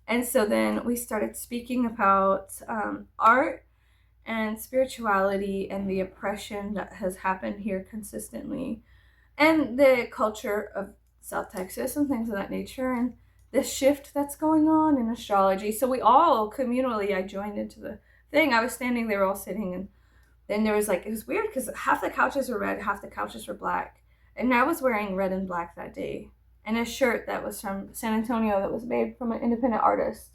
Speaker 1: And so then we started speaking about art and spirituality and the oppression that has happened here consistently, and the culture of South Texas and things of that nature, and the shift that's going on in astrology. So we all communally, I joined into the thing. I was standing there, all sitting, and then there was like, it was weird because half the couches were red, half the couches were black. And I was wearing red and black that day, and a shirt that was from San Antonio that was made from an independent artist.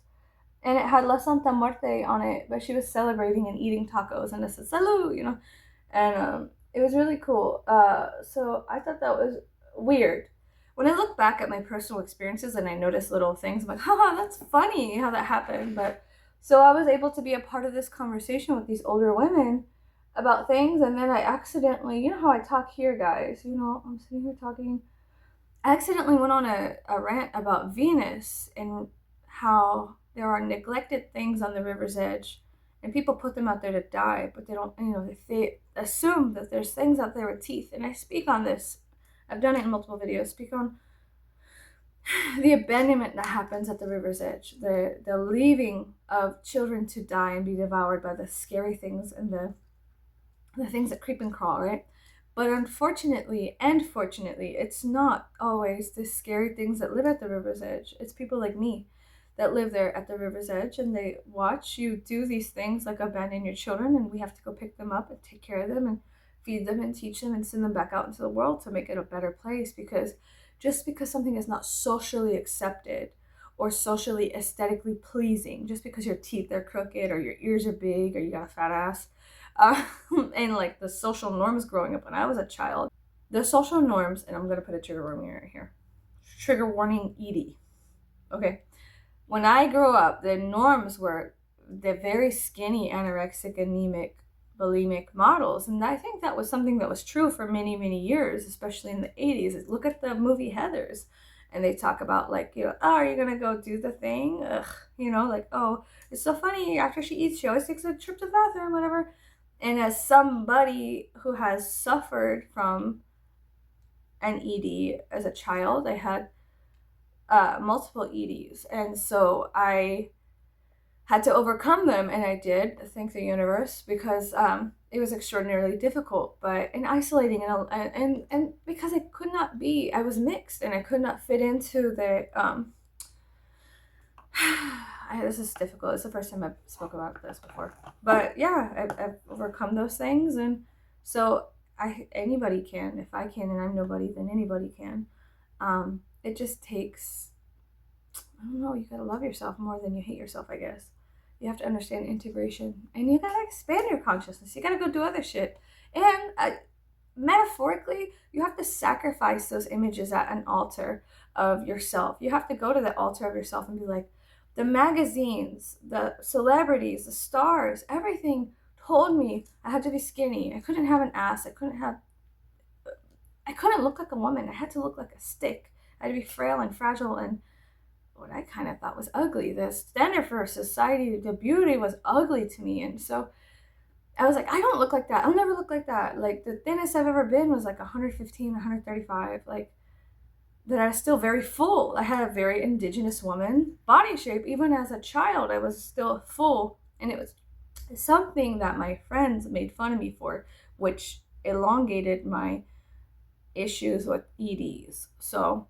Speaker 1: And it had La Santa Muerte on it, but she was celebrating and eating tacos, and it said salud, you know. And it was really cool. So I thought that was weird. When I look back at my personal experiences and I notice little things, I'm like, haha, that's funny how that happened. But so I was able to be a part of this conversation with these older women about things, and then I accidentally, you know how I talk here, guys, you know, I'm sitting here talking. I accidentally went on a rant about Venus and how there are neglected things on the river's edge, and people put them out there to die, but they don't, you know, they assume that there's things out there with teeth. And I speak on this. I've done it in multiple videos. Speak on the abandonment that happens at the river's edge, the leaving of children to die and be devoured by the scary things and the things that creep and crawl, right? But unfortunately and fortunately, it's not always the scary things that live at the river's edge. It's people like me that live there at the river's edge, and they watch you do these things like abandon your children, and we have to go pick them up and take care of them and feed them and teach them and send them back out into the world to make it a better place. Because just because something is not socially accepted or socially aesthetically pleasing, just because your teeth are crooked or your ears are big or you got a fat ass, and like the social norms growing up when I was a child, the social norms, and I'm going to put a trigger warning right here. Trigger warning, Edie. Okay. When I grew up, the norms were the very skinny, anorexic, anemic, bulimic models. And I think that was something that was true for many, many years, especially in the 80s. Look at the movie Heathers. And they talk about like, you know, oh, are you going to go do the thing? Ugh. You know, like, oh, it's so funny. After she eats, she always takes a trip to the bathroom, whatever. And as somebody who has suffered from an ED as a child, I had multiple EDs, and so I had to overcome them, and I did, thank the universe, because it was extraordinarily difficult, but and isolating, and because I could not be, I was mixed, and I could not fit into the this is difficult. It's the first time I've spoke about this before, but yeah, I've overcome those things, and so anybody can. If I can, and I'm nobody, then anybody can. It just takes, I don't know, you gotta love yourself more than you hate yourself, I guess. You have to understand integration, and you gotta expand your consciousness. You gotta go do other shit. And metaphorically, you have to sacrifice those images at an altar of yourself. You have to go to the altar of yourself and be like, the magazines, the celebrities, the stars, everything told me I had to be skinny. I couldn't have an ass. I couldn't look like a woman. I had to look like a stick. I had to be frail and fragile and what I kind of thought was ugly. The standard for society, the beauty was ugly to me. And so I was like, I don't look like that. I'll never look like that. Like, the thinnest I've ever been was like 115, 135. Like, that I was still very full. I had a very indigenous woman body shape. Even as a child, I was still full. And it was something that my friends made fun of me for, which elongated my issues with EDs. So,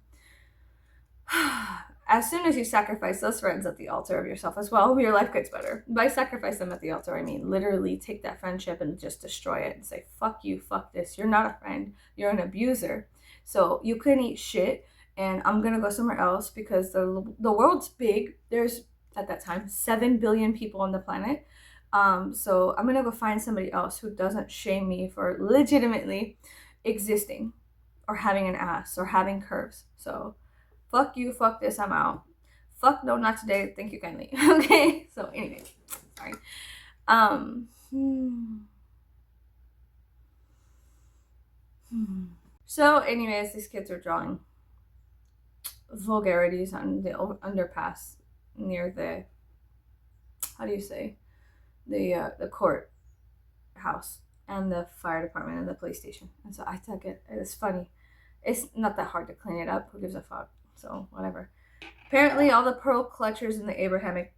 Speaker 1: as soon as you sacrifice those friends at the altar of yourself as well, your life gets better. By sacrifice them at the altar, I mean literally take that friendship and just destroy it and say, fuck you, fuck this. You're not a friend. You're an abuser. So you can eat shit, and I'm going to go somewhere else because the world's big. There's, at that time, 7 billion people on the planet. So I'm going to go find somebody else who doesn't shame me for legitimately existing or having an ass or having curves. So fuck you, fuck this, I'm out. Fuck no, not today, thank you kindly. Okay, so anyway, sorry. So anyways, these kids are drawing vulgarities on the underpass near the, how do you say, the court house and the fire department and the police station. And so I took it. It's funny. It's not that hard to clean it up. Who gives a fuck? So whatever. Apparently all the pearl clutchers and the Abrahamic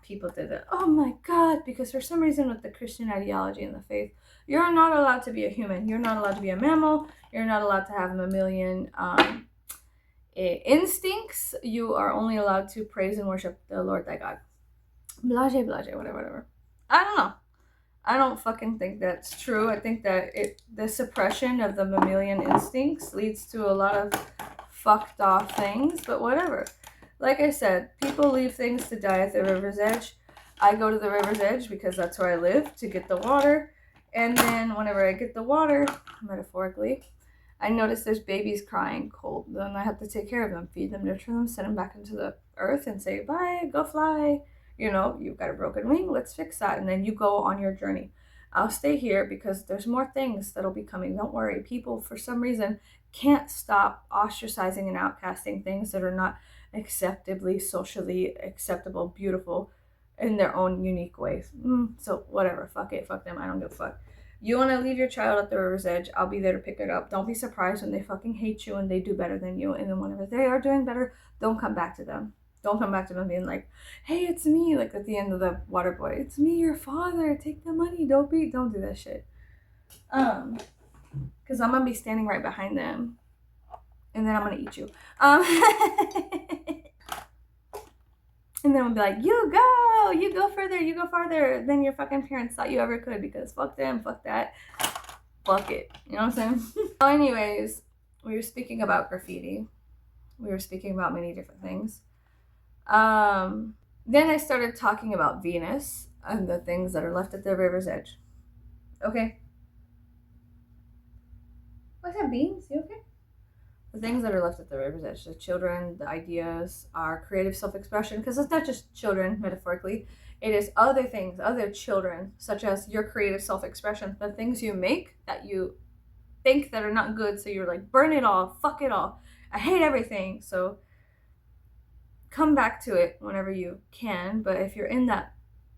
Speaker 1: people did it. Oh my God, because for some reason with the Christian ideology and the faith, you're not allowed to be a human. You're not allowed to be a mammal. You're not allowed to have a million instincts. You are only allowed to praise and worship the Lord thy God. Blase, whatever. I don't know. I don't fucking think that's true. I think that the suppression of the mammalian instincts leads to a lot of fucked off things, but whatever. Like I said, people leave things to die at the river's edge. I go to the river's edge because that's where I live to get the water. And then whenever I get the water, metaphorically, I notice there's babies crying cold. Then I have to take care of them, feed them, nurture them, send them back into the earth and say, bye, go fly. You know, you've got a broken wing, let's fix that. And then you go on your journey. I'll stay here because there's more things that'll be coming. Don't worry. People, for some reason, can't stop ostracizing and outcasting things that are not acceptably, socially acceptable, beautiful in their own unique ways. So whatever. Fuck it. Fuck them. I don't give a fuck. You want to leave your child at the river's edge, I'll be there to pick it up. Don't be surprised when they fucking hate you and they do better than you. And then whenever they are doing better, don't come back to them. Don't come back to them being like, hey, it's me, like at the end of the water boy. It's me, your father. Take the money. Don't do that shit. Because I'm going to be standing right behind them. And then I'm going to eat you. And then I'll be like, you go further, you go farther than your fucking parents thought you ever could, because fuck them, fuck that, fuck it. You know what I'm saying? So anyways, we were speaking about graffiti. We were speaking about many different things. Then I started talking about Venus and the things that are left at the river's edge. Okay. What's that, Beans? You okay? The things that are left at the river's edge, the children, the ideas, our creative self-expression, because it's not just children, metaphorically. It is other things, other children, such as your creative self-expression, the things you make that you think that are not good, so you're like, burn it all, fuck it all, I hate everything. So come back to it whenever you can, but if you're in that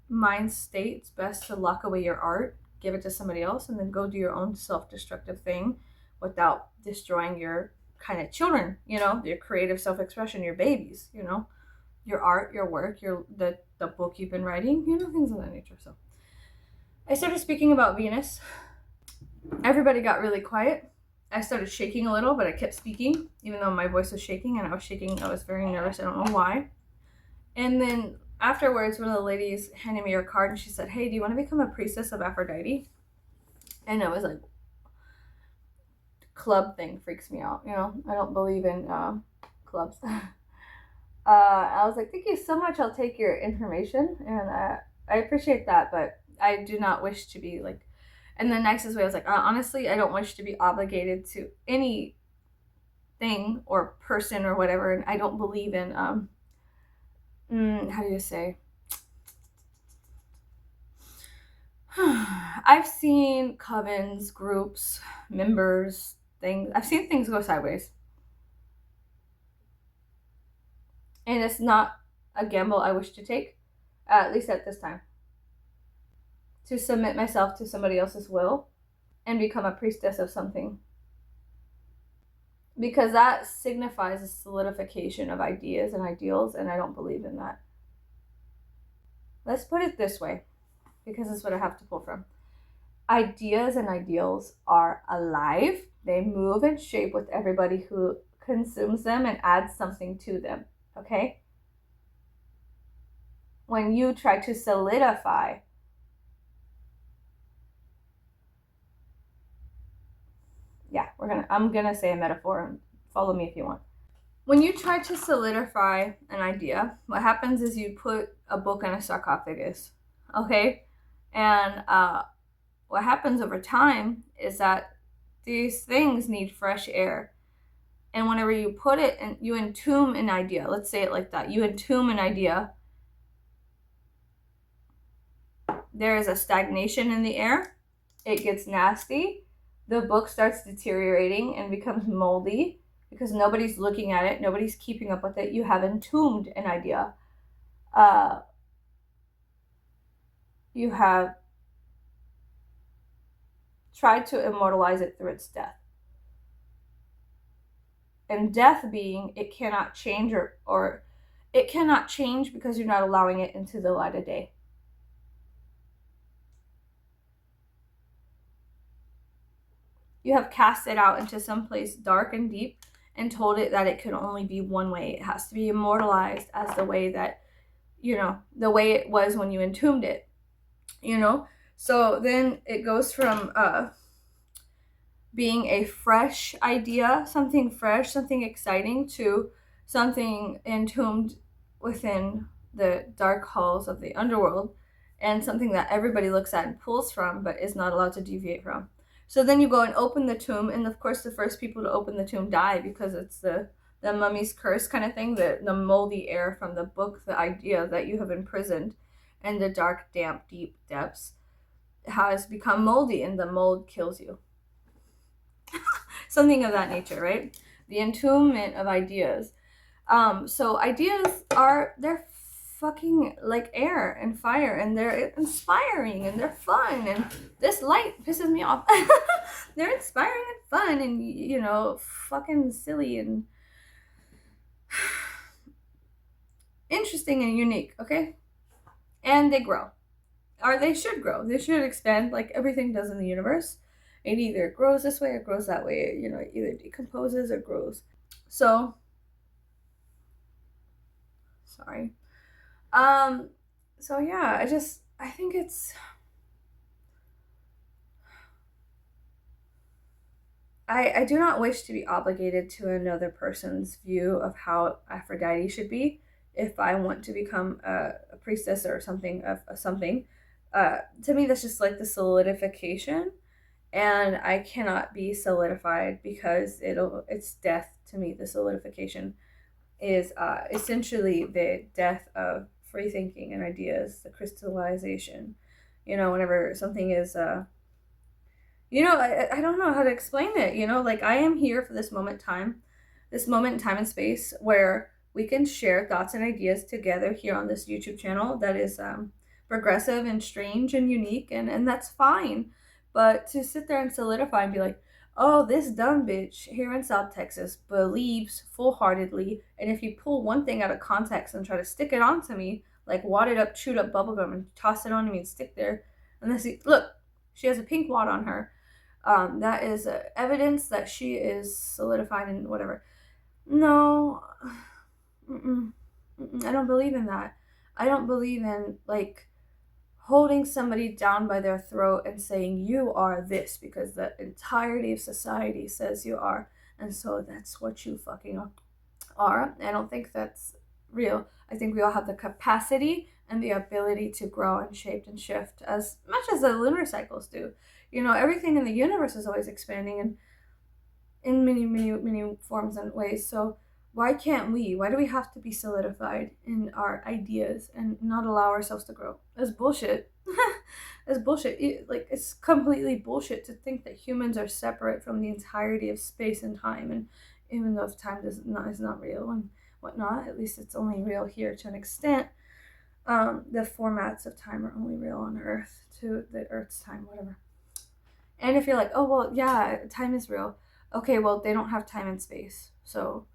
Speaker 1: mind state, it's best to lock away your art, give it to somebody else, and then go do your own self-destructive thing without destroying your kind of children, you know, your creative self-expression, your babies, you know, your art, your work, the book you've been writing, you know, things of that nature. So I started speaking about Venus. Everybody got really quiet. I started shaking a little, but I kept speaking, even though my voice was shaking, and I was shaking. I was very nervous. I don't know why. And then afterwards, one of the ladies handed me her card, and she said, hey, do you want to become a priestess of Aphrodite? And I was like, club thing freaks me out, you know. I don't believe in clubs. I was like, thank you so much, I'll take your information, and I appreciate that, but I do not wish to be like, in the nicest way, I was like, honestly, I don't wish to be obligated to any thing or person or whatever, and I don't believe in how do you say, I've seen covens, groups, members, things. I've seen things go sideways. And it's not a gamble I wish to take, at least at this time. to submit myself to somebody else's will and become a priestess of something. Because that signifies a solidification of ideas and ideals, and I don't believe in that. Let's put it this way, because that's what I have to pull from. Ideas and ideals are alive. They move and shape with everybody who consumes them and adds something to them, okay? When you try to solidify, I'm gonna say a metaphor, and follow me if you want. When you try to solidify an idea, what happens is you put a book in a sarcophagus, okay? And what happens over time is that these things need fresh air. And whenever you put it and you entomb an idea, let's say it like that, you entomb an idea, there is a stagnation in the air, it gets nasty, the book starts deteriorating and becomes moldy because nobody's looking at it, nobody's keeping up with it, you have entombed an idea. You have tried to immortalize it through its death. And death being, it cannot change or it cannot change because you're not allowing it into the light of day. You have cast it out into some place dark and deep and told it that it could only be one way. It has to be immortalized as the way that, the way it was when you entombed it, So then it goes from being a fresh idea, something fresh, something exciting, to something entombed within the dark halls of the underworld, and something that everybody looks at and pulls from but is not allowed to deviate from. So then you go and open the tomb, and of course the first people to open the tomb die because it's the mummy's curse kind of thing, the moldy air from the book, the idea that you have imprisoned in the dark, damp, deep depths has become moldy, and the mold kills you. Something of that nature, right? The entombment of ideas. So ideas they're fucking like air and fire, and they're inspiring and they're fun, and this light pisses me off. They're inspiring and fun and fucking silly and interesting and unique, okay? And they grow. Or they should grow. They should expand like everything does in the universe. It either grows this way or grows that way. It either decomposes or grows. So, sorry. So yeah, I think I do not wish to be obligated to another person's view of how Aphrodite should be if I want to become a priestess or something of something. To me, that's just like the solidification, and I cannot be solidified because it's death to me. The solidification is essentially the death of free thinking and ideas, the crystallization. Whenever something is, I don't know how to explain it. Like I am here for this moment in time and space where we can share thoughts and ideas together here on this YouTube channel that is progressive and strange and unique, and that's fine. But to sit there and solidify and be like, oh, this dumb bitch here in South Texas believes full-heartedly, and if you pull one thing out of context and try to stick it onto me, like wadded up, chewed up bubblegum and toss it onto me and stick there, and then see, look, she has a pink wad on her. That is evidence that she is solidified and whatever. No, I don't believe in that. I don't believe in, like, holding somebody down by their throat and saying you are this because the entirety of society says you are, and so that's what you fucking are. I don't think that's real. I think we all have the capacity and the ability to grow and shape and shift as much as the lunar cycles do. Everything in the universe is always expanding and in many, many, many forms and ways. So why can't we? Why do we have to be solidified in our ideas and not allow ourselves to grow? That's bullshit. That's bullshit. It's completely bullshit to think that humans are separate from the entirety of space and time. And even though time is not real and whatnot, at least it's only real here to an extent. The formats of time are only real on Earth, to the Earth's time, whatever. And if you're like, oh, well, yeah, time is real. Okay, well, they don't have time and space. So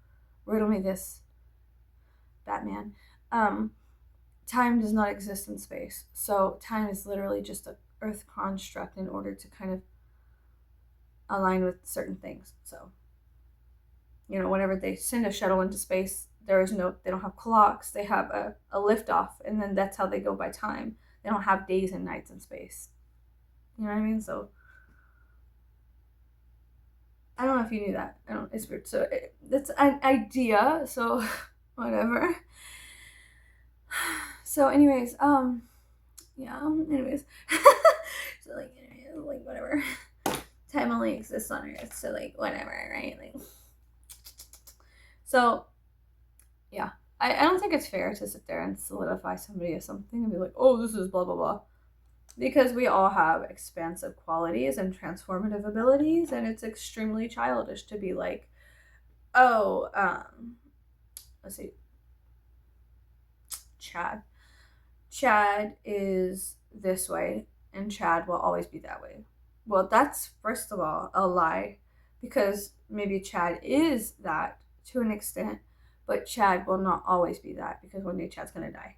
Speaker 1: riddle me this, Batman. Um, Time does not exist in space. So time is literally just a Earth construct in order to kind of align with certain things. So, whenever they send a shuttle into space, they don't have clocks. They have a liftoff, and then that's how they go by time. They don't have days and nights in space. You know what I mean? So, I don't know if you knew that. I don't. It's weird. So that's an idea. So, whatever. So, anyways, yeah. Anyways, so like whatever. Time only exists on Earth, so like whatever, right? Like, so yeah, I don't think it's fair to sit there and solidify somebody as something and be like, oh, this is blah blah blah, because we all have expansive qualities and transformative abilities, and it's extremely childish to be like, oh, let's see, Chad is this way, and Chad will always be that way. Well, that's first of all a lie, because maybe Chad is that to an extent, but Chad will not always be that, because one day Chad's gonna die.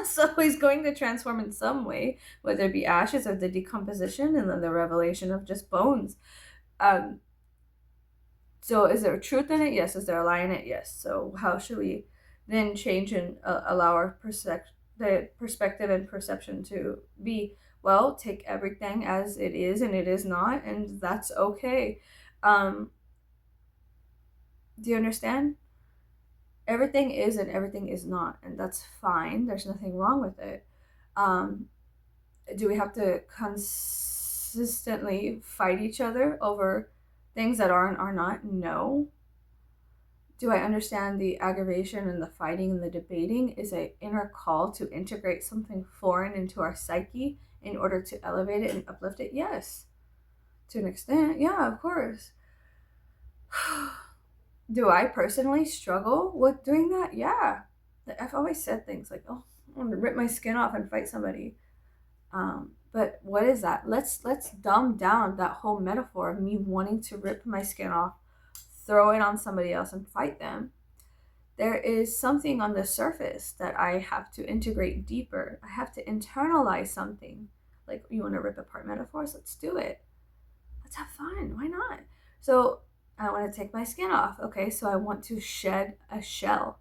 Speaker 1: So he's going to transform in some way, whether it be ashes or the decomposition and then the revelation of just bones. So is there truth in it? Yes. Is there a lie in it? Yes. So how should we then change and allow our the perspective and perception to be, well, take everything as it is and it is not, and that's okay. Do you understand? Everything is and everything is not, and that's fine. There's nothing wrong with it. Do we have to consistently fight each other over things that are and are not? No. Do I understand the aggravation and the fighting and the debating is an inner call to integrate something foreign into our psyche in order to elevate it and uplift it? Yes. To an extent, yeah, of course. Do I personally struggle with doing that? Yeah. I've always said things like, oh, I want to rip my skin off and fight somebody. But what is that? Let's dumb down that whole metaphor of me wanting to rip my skin off, throw it on somebody else and fight them. There is something on the surface that I have to integrate deeper. I have to internalize something. Like, you want to rip apart metaphors? Let's do it. Let's have fun. Why not? So I want to take my skin off. Okay, so I want to shed a shell.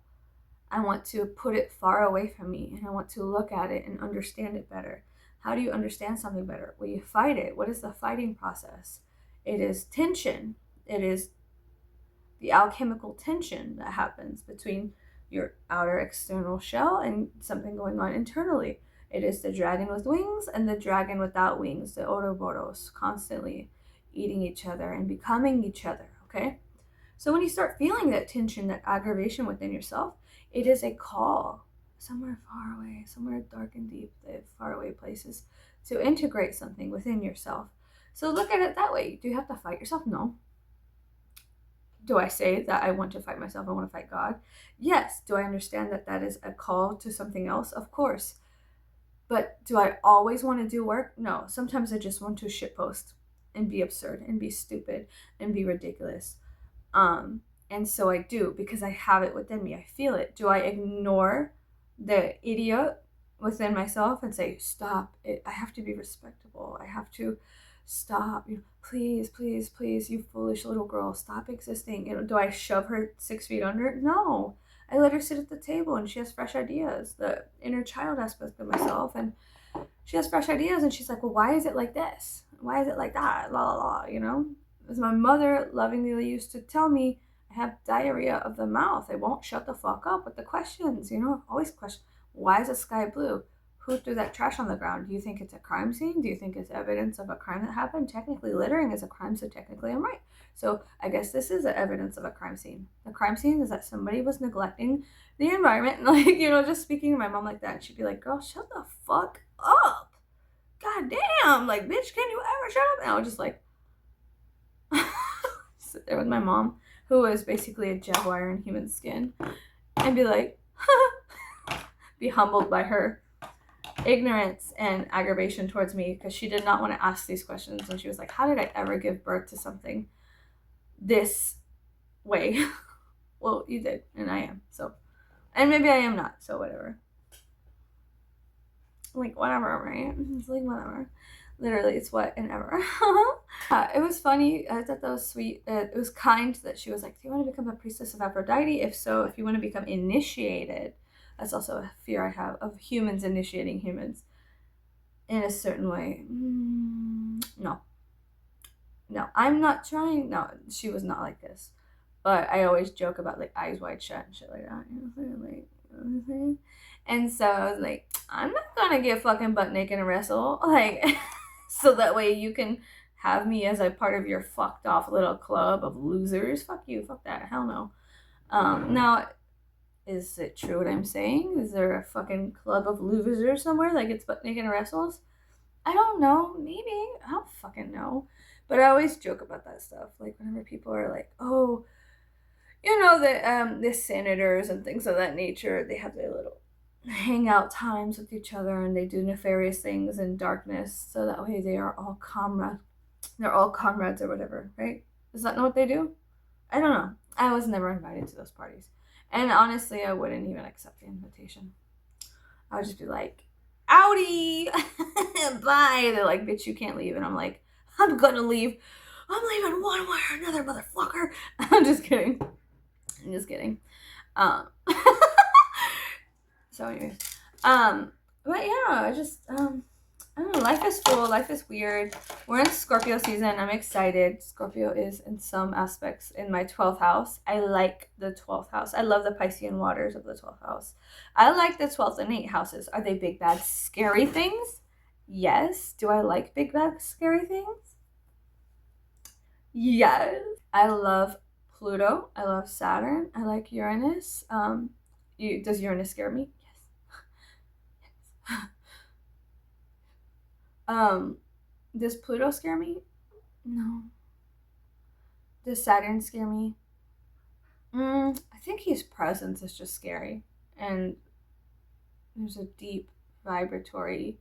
Speaker 1: I want to put it far away from me, and I want to look at it and understand it better. How do you understand something better? Well, you fight it. What is the fighting process? It is tension. It is the alchemical tension that happens between your outer external shell and something going on internally. It is the dragon with wings and the dragon without wings, the Ouroboros, constantly eating each other and becoming each other, okay? So when you start feeling that tension, that aggravation within yourself, it is a call somewhere far away, somewhere dark and deep, the faraway places, to integrate something within yourself. So look at it that way. Do you have to fight yourself? No. Do I say that I want to fight myself? I want to fight God? Yes. Do I understand that that is a call to something else? Of course. But do I always want to do work? No. Sometimes I just want to shitpost and be absurd and be stupid and be ridiculous. And so I do, because I have it within me. I feel it. Do I ignore the idiot within myself and say, stop it? I have to be respectable. I have to stop. Please, please, please, you foolish little girl, stop existing. Do I shove her 6 feet under? No. I let her sit at the table and she has fresh ideas, the inner child aspect of myself. And she has fresh ideas and she's like, well, why is it like this? Why is it like that? La, la, la, As my mother lovingly used to tell me, I have diarrhea of the mouth. I won't shut the fuck up with the questions. Always question. Why is the sky blue? Who threw that trash on the ground? Do you think it's a crime scene? Do you think it's evidence of a crime that happened? Technically, littering is a crime, so technically I'm right. So I guess this is evidence of a crime scene. The crime scene is that somebody was neglecting the environment. And just speaking to my mom like that, and she'd be like, girl, shut the fuck up. God damn. Like, bitch, can you ever shut up? And I was just like, sit there with my mom, who is basically a jaguar in human skin, and be like, be humbled by her ignorance and aggravation towards me, because she did not want to ask these questions. And she was like, how did I ever give birth to something this way? Well, you did, and I am. So, and maybe I am not, so whatever. Like, whatever, right? It's like, whatever. Literally, it's what and ever. It was funny. I thought that was sweet. It was kind that she was like, do you want to become a priestess of Aphrodite? If so, if you want to become initiated, that's also a fear I have of humans initiating humans in a certain way. No. No, I'm not trying. No, she was not like this. But I always joke about like eyes wide shut and shit like that. You know what I'm saying? Like, you know what I'm saying? And so I was like, I'm not gonna get fucking butt naked and wrestle. Like, so that way you can have me as a part of your fucked off little club of losers. Fuck you. Fuck that. Hell no. Now, is it true what I'm saying? Is there a fucking club of losers somewhere that gets butt naked and wrestles? I don't know. Maybe. I don't fucking know. But I always joke about that stuff. Like, whenever people are like, oh, you know, the senators and things of that nature, they have their little hangout times with each other, and they do nefarious things in darkness, so that way they are all comrades. They're all comrades or whatever, right? Is that not what they do? I don't know. I was never invited to those parties. And honestly, I wouldn't even accept the invitation. I would just be like, Audi, bye. They're like, bitch, you can't leave. And I'm like, I'm gonna leave. I'm leaving one way or another, motherfucker. I'm just kidding. I'm just kidding. So anyways, but yeah, I just, I don't know, life is full, life is weird. We're in Scorpio season. I'm excited. Scorpio is in some aspects in my 12th house. I like the 12th house. I love the Piscean waters of the 12th house. I like the 12th and 8th houses. Are they big, bad, scary things? Yes. Do I like big, bad, scary things? Yes. I love Pluto. I love Saturn. I like Uranus. Does Uranus scare me? Does Pluto scare me? No. Does Saturn scare me? I think his presence is just scary. And there's a deep vibratory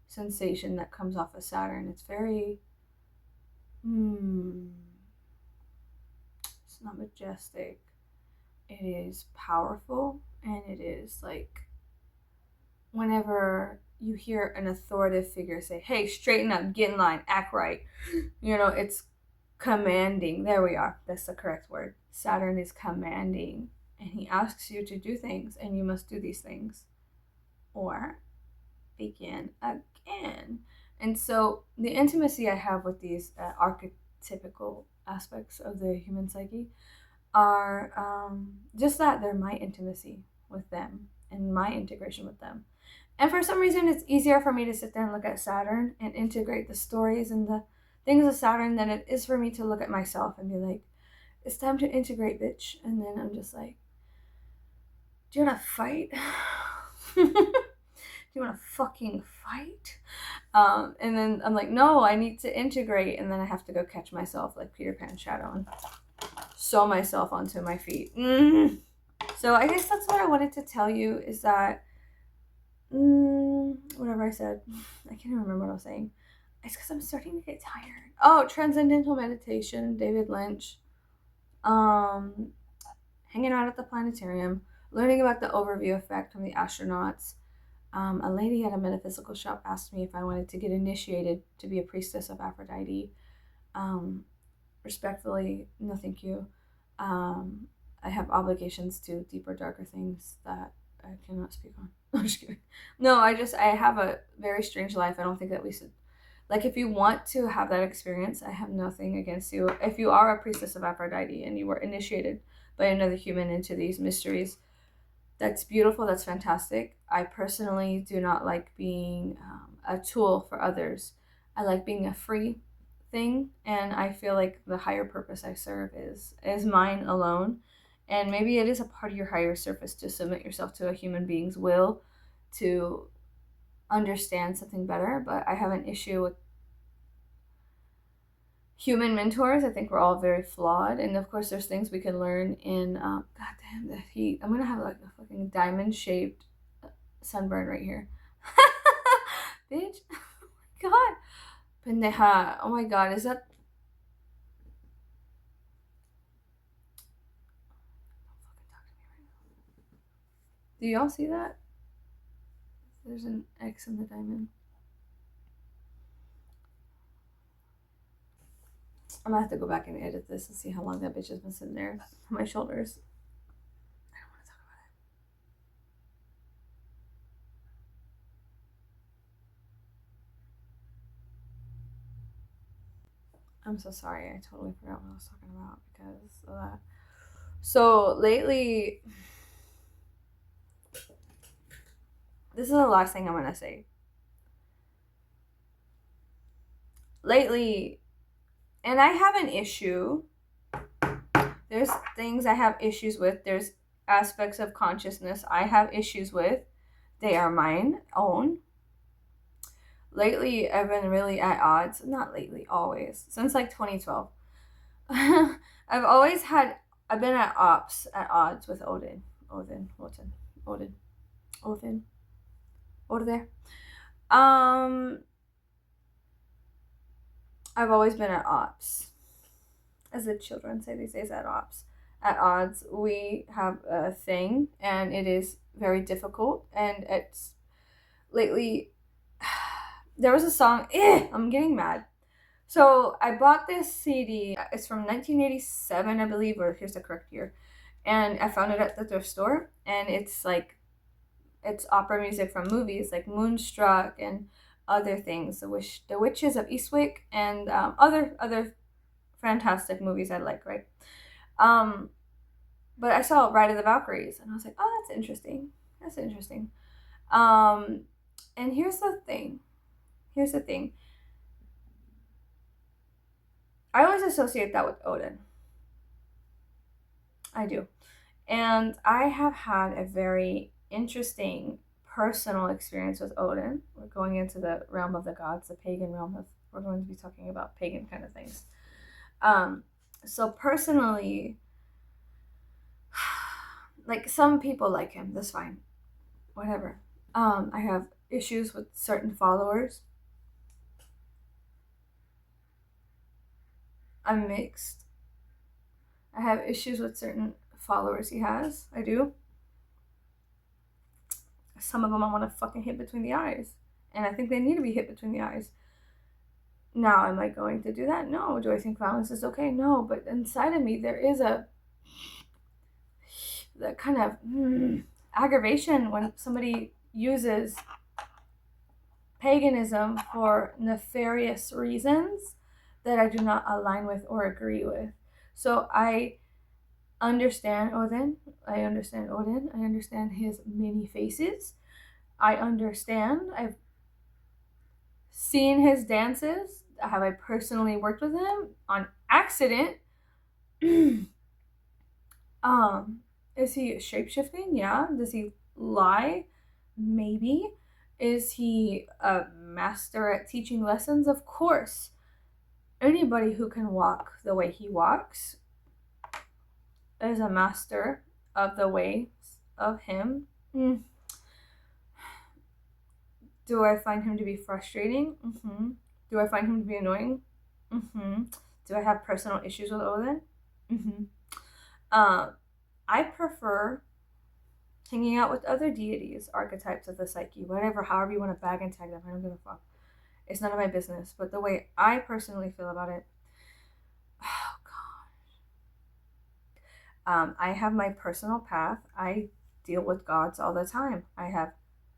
Speaker 1: sensation that comes off of Saturn. It's very, it's not majestic. It is powerful, and it is like, whenever you hear an authoritative figure say, hey, straighten up, get in line, act right, you know, it's commanding. There we are. That's the correct word. Saturn is commanding, and he asks you to do things, and you must do these things or begin again. And so the intimacy I have with these archetypical aspects of the human psyche are just that they're my intimacy with them and my integration with them. And for some reason, it's easier for me to sit there and look at Saturn and integrate the stories and the things of Saturn than it is for me to look at myself and be like, it's time to integrate, bitch. And then I'm just like, do you want to fight? Do you want to fucking fight? And then I'm like, no, I need to integrate. And then I have to go catch myself like Peter Pan shadow and sew myself onto my feet. So I guess that's what I wanted to tell you, is that whatever I said, I can't even remember what I was saying. It's because I'm starting to get tired. Oh, transcendental meditation, David Lynch. Hanging out at the planetarium, learning about the overview effect from the astronauts. A lady at a metaphysical shop asked me if I wanted to get initiated to be a priestess of Aphrodite. Respectfully, no thank you. I have obligations to deeper, darker things that I cannot speak on. I'm just kidding. No, I have a very strange life. I don't think that we should, like, if you want to have that experience, I have nothing against you. If you are a priestess of Aphrodite and you were initiated by another human into these mysteries, that's beautiful. That's fantastic. I personally do not like being a tool for others. I like being a free thing, and I feel like the higher purpose I serve is mine alone. And maybe it is a part of your higher surface to submit yourself to a human being's will to understand something better. But I have an issue with human mentors. I think we're all very flawed. And of course, there's things we can learn in, God damn, the heat. I'm going to have like a fucking diamond shaped sunburn right here. Bitch. Oh my god. Pendeja. Oh my god, is that... Do y'all see that? There's an X in the diamond. I'm gonna have to go back and edit this and see how long that bitch has been sitting there on my shoulders. I don't want to talk about it. I'm so sorry. I totally forgot what I was talking about because of that. So lately, this is the last thing I'm gonna say. Lately, and I have an issue. There's things I have issues with. There's aspects of consciousness I have issues with. They are mine own. Lately, I've been really at odds. Not lately, always. Since like 2012. I've been at odds with Odin. Over there. I've always been at odds. As the children say these days, at odds. At odds, we have a thing, and it is very difficult. And it's lately, there was a song. I'm getting mad. So I bought this CD. It's from 1987, I believe, or here's the correct year. And I found it at the thrift store, and it's opera music from movies like Moonstruck and other things, The Witches of Eastwick, and other fantastic movies I like, right? But I saw Ride of the Valkyries, and I was like, oh, that's interesting. And here's the thing. I always associate that with Odin. I do. And I have had a very interesting personal experience with Odin. We're going into the realm of the gods, the pagan realm. We're going to be talking about pagan kind of things. So personally, like some people like him, that's fine. Whatever. I have issues with certain followers. I'm mixed. I have issues with certain followers he has. I do. Some of them I want to fucking hit between the eyes. And I think they need to be hit between the eyes. Now, am I going to do that? No. Do I think violence is okay? No. But inside of me, there is the kind of aggravation when somebody uses paganism for nefarious reasons that I do not align with or agree with. So I understand Odin. I understand his many faces. I've seen his dances. Have I personally worked with him on accident? Is he shapeshifting? Yeah. Does he lie? Maybe. Is he a master at teaching lessons? Of course. Anybody who can walk the way he walks is a master of the ways of him. Do I find him to be frustrating? Mm-hmm. Do I find him to be annoying? Mm-hmm. Do I have personal issues with Odin? Mm-hmm. I prefer hanging out with other deities, archetypes of the psyche, however you want to bag and tag them. I don't give a fuck. It's none of my business. But the way I personally feel about it, oh gosh. I have my personal path. I deal with gods all the time. I have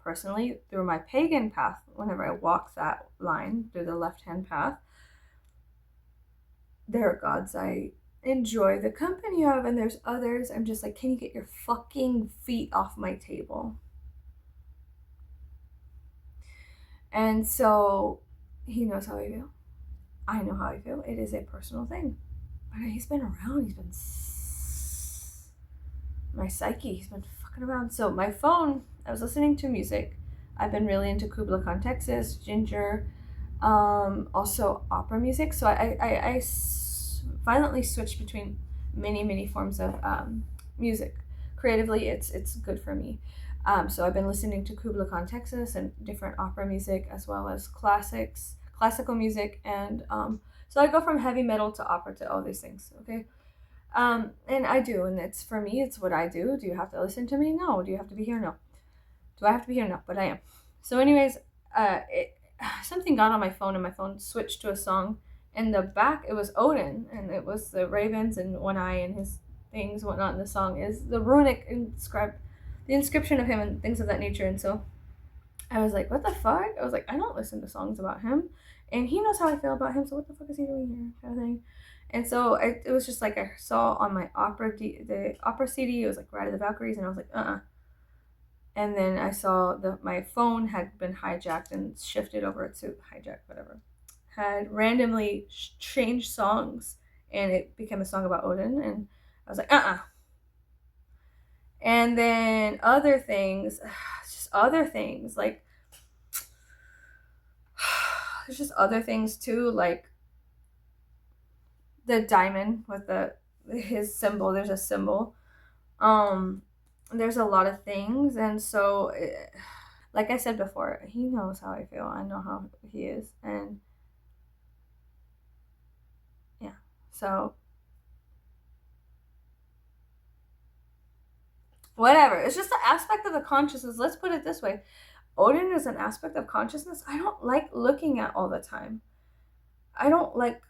Speaker 1: personally, through my pagan path, whenever I walk that line through the left-hand path, there are gods I enjoy the company of, and there's others I'm just like, can you get your fucking feet off my table? And so he knows how I feel. I know how I feel. It is a personal thing. But he's been around. He's been my psyche. He's been fucking around. So my phone, I was listening to music. I've been really into Kubla Khan, Texas, Ginger, also opera music. So I violently switched between many forms of music. Creatively, it's good for me. So I've been listening to Kubla Khan, Texas, and different opera music as well as classical music, and so I go from heavy metal to opera to all these things. Okay, and I do, and it's for me, it's what I do. Do you have to listen to me? No. Do you have to be here? No. Do I have to be here? No, but I am. So, anyways, something got on my phone, and my phone switched to a song. In the back, it was Odin, and it was the ravens and One Eye and his things, whatnot. And the song is the runic the inscription of him and things of that nature. And so I was like, what the fuck? I was like, I don't listen to songs about him, and he knows how I feel about him. So what the fuck is he doing here, kind of thing. And so it was just like I saw on my the opera CD. It was like Ride of the Valkyries, and I was like, And then I saw my phone had been hijacked and shifted over to whatever, had randomly changed songs, and it became a song about Odin, and I was like, And then other things, just other things, like, there's just other things too, like the diamond with his symbol. There's a symbol. There's a lot of things, and so like I said before, he knows how I feel. I know how he is, and yeah. So whatever. It's just an aspect of the consciousness. Let's put it this way. Odin is an aspect of consciousness I don't like looking at all the time. I don't like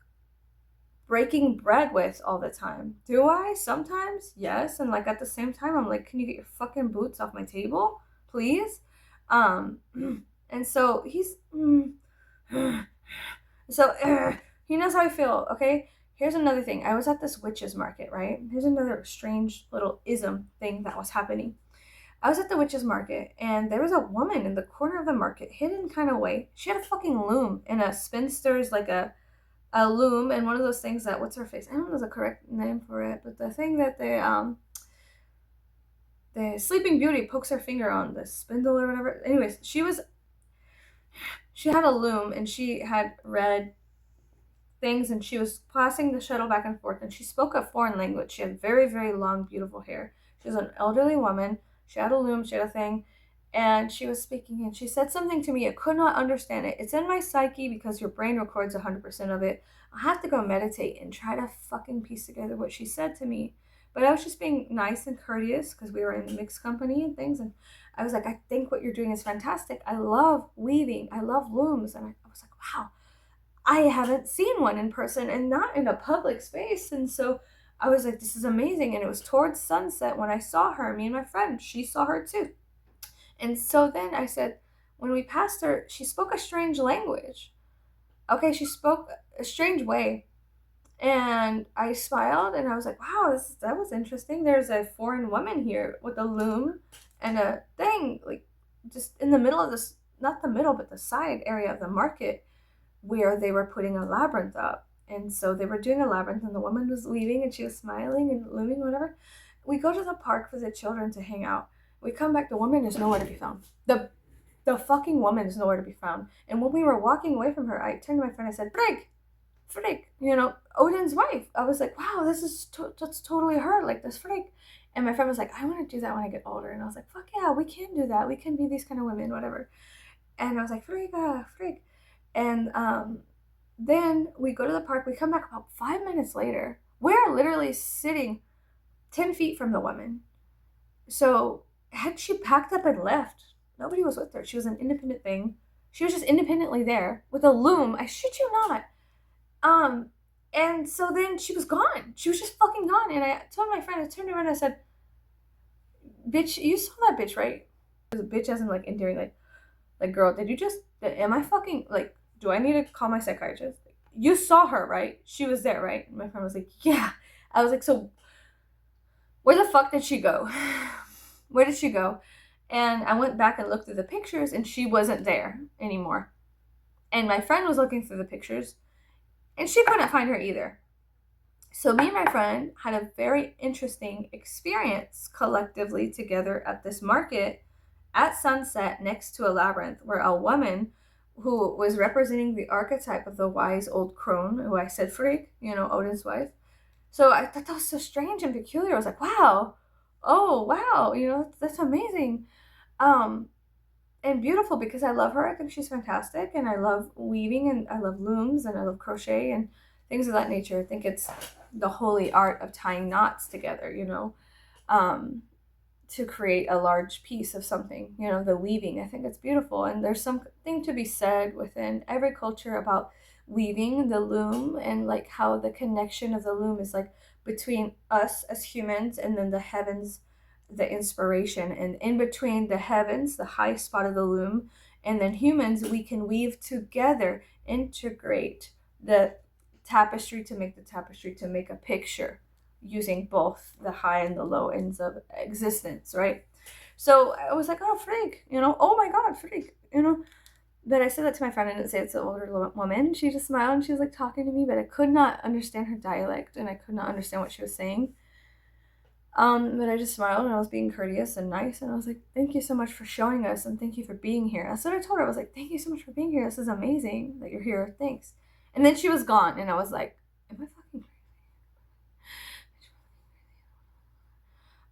Speaker 1: breaking bread with all the time. Do I? Sometimes, yes. And like at the same time, I'm like, can you get your fucking boots off my table, please? And so he's so he knows how I feel. Okay. Here's another thing. I was at this witches market, right? Here's another strange little ism thing that was happening. I was at the witches market, and there was a woman in the corner of the market, hidden kind of way. She had a fucking loom and a spinster's, like a loom, and one of those things that, what's her face? I don't know the correct name for it, but the thing that the Sleeping Beauty pokes her finger on, the spindle or whatever. Anyways, she had a loom, and she had red things, and she was passing the shuttle back and forth, and she spoke a foreign language. She had very, very long, beautiful hair. She was an elderly woman. She had a loom, she had a thing, and she was speaking, and she said something to me. I could not understand it. It's in my psyche because your brain records 100% of it. I have to go meditate and try to fucking piece together what she said to me. But I was just being nice and courteous because we were in mixed company and things, and I was like, I think what you're doing is fantastic. I love weaving. I love looms. And I was like, wow, I haven't seen one in person and not in a public space. And so I was like, this is amazing. And it was towards sunset when I saw her, me and my friend, she saw her too. And so then I said, when we passed her, she spoke a strange language. Okay, she spoke a strange way. And I smiled, and I was like, wow, that was interesting. There's a foreign woman here with a loom and a thing, like just in the middle of this, not the middle, but the side area of the market where they were putting a labyrinth up. And so they were doing a labyrinth, and the woman was weaving, and she was smiling and looming, whatever. We go to the park for the children to hang out. We come back, the woman is nowhere to be found. The fucking woman is nowhere to be found. And when we were walking away from her, I turned to my friend, I said, Frigg, Odin's wife. I was like, wow, that's totally her, like this Frigg. And my friend was like, I want to do that when I get older. And I was like, fuck yeah, we can do that. We can be these kind of women, whatever. And I was like, Frigg. And then we go to the park. We come back about 5 minutes later. We're literally sitting 10 feet from the woman. So had she packed up and left, nobody was with her. She was an independent thing. She was just independently there with a loom. I shit you not. And so then she was gone. She was just fucking gone. And I told my friend, I turned around and I said, bitch, you saw that bitch, right? It was a bitch as in like endearing, like girl, am I fucking, like, do I need to call my psychiatrist? You saw her, right? She was there, right? And my friend was like, yeah. I was like, so where the fuck did she go? Where did she go? And I went back and looked through the pictures, and she wasn't there anymore. And my friend was looking through the pictures, and she couldn't find her either. So me and my friend had a very interesting experience collectively together at this market at sunset next to a labyrinth, where a woman who was representing the archetype of the wise old crone, who I said Frigg, Odin's wife. So I thought that was so strange and peculiar. I was like, wow, oh, wow, that's amazing. Um, and beautiful because I love her. I think she's fantastic, and I love weaving, and I love looms, and I love crochet and things of that nature. I think it's the holy art of tying knots together, um, to create a large piece of something, the weaving. I think it's beautiful. And there's something to be said within every culture about weaving the loom, and like how the connection of the loom is like between us as humans and then the heavens, the inspiration. And in between the heavens, the high spot of the loom, and then humans, we can weave together, integrate the tapestry to make the tapestry, to make a picture, using both the high and the low ends of existence, right? So I was like, oh, freak, oh my God, freak, But I said that to my friend. I didn't say it's an older woman. She just smiled and she was like talking to me, but I could not understand her dialect and I could not understand what she was saying. But I just smiled and I was being courteous and nice. And I was like, thank you so much for showing us and thank you for being here. That's what I told her. I was like, thank you so much for being here. This is amazing that you're here. Thanks. And then she was gone and I was like, am I fucking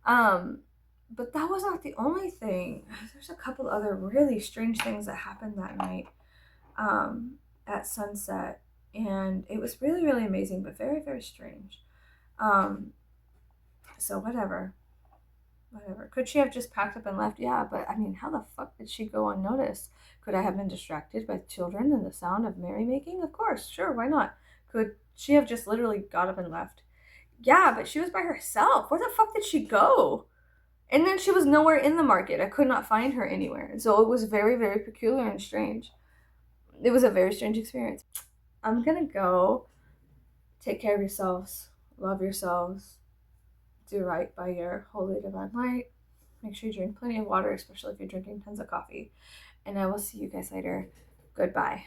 Speaker 1: Um, but that was not the only thing. There's a couple other really strange things that happened that night, um, at sunset, and it was really, really amazing, but very, very strange. Um, so whatever. Could she have just packed up and left? Yeah, but I mean, how the fuck did she go unnoticed? Could I have been distracted by children and the sound of merrymaking? Of course, sure, why not? Could she have just literally got up and left? Yeah, but she was by herself. Where the fuck did she go? And then she was nowhere in the market. I could not find her anywhere. And so it was very, very peculiar and strange. It was a very strange experience. I'm gonna go. Take care of yourselves. Love yourselves. Do right by your holy divine light. Make sure you drink plenty of water, especially if you're drinking tons of coffee. And I will see you guys later. Goodbye.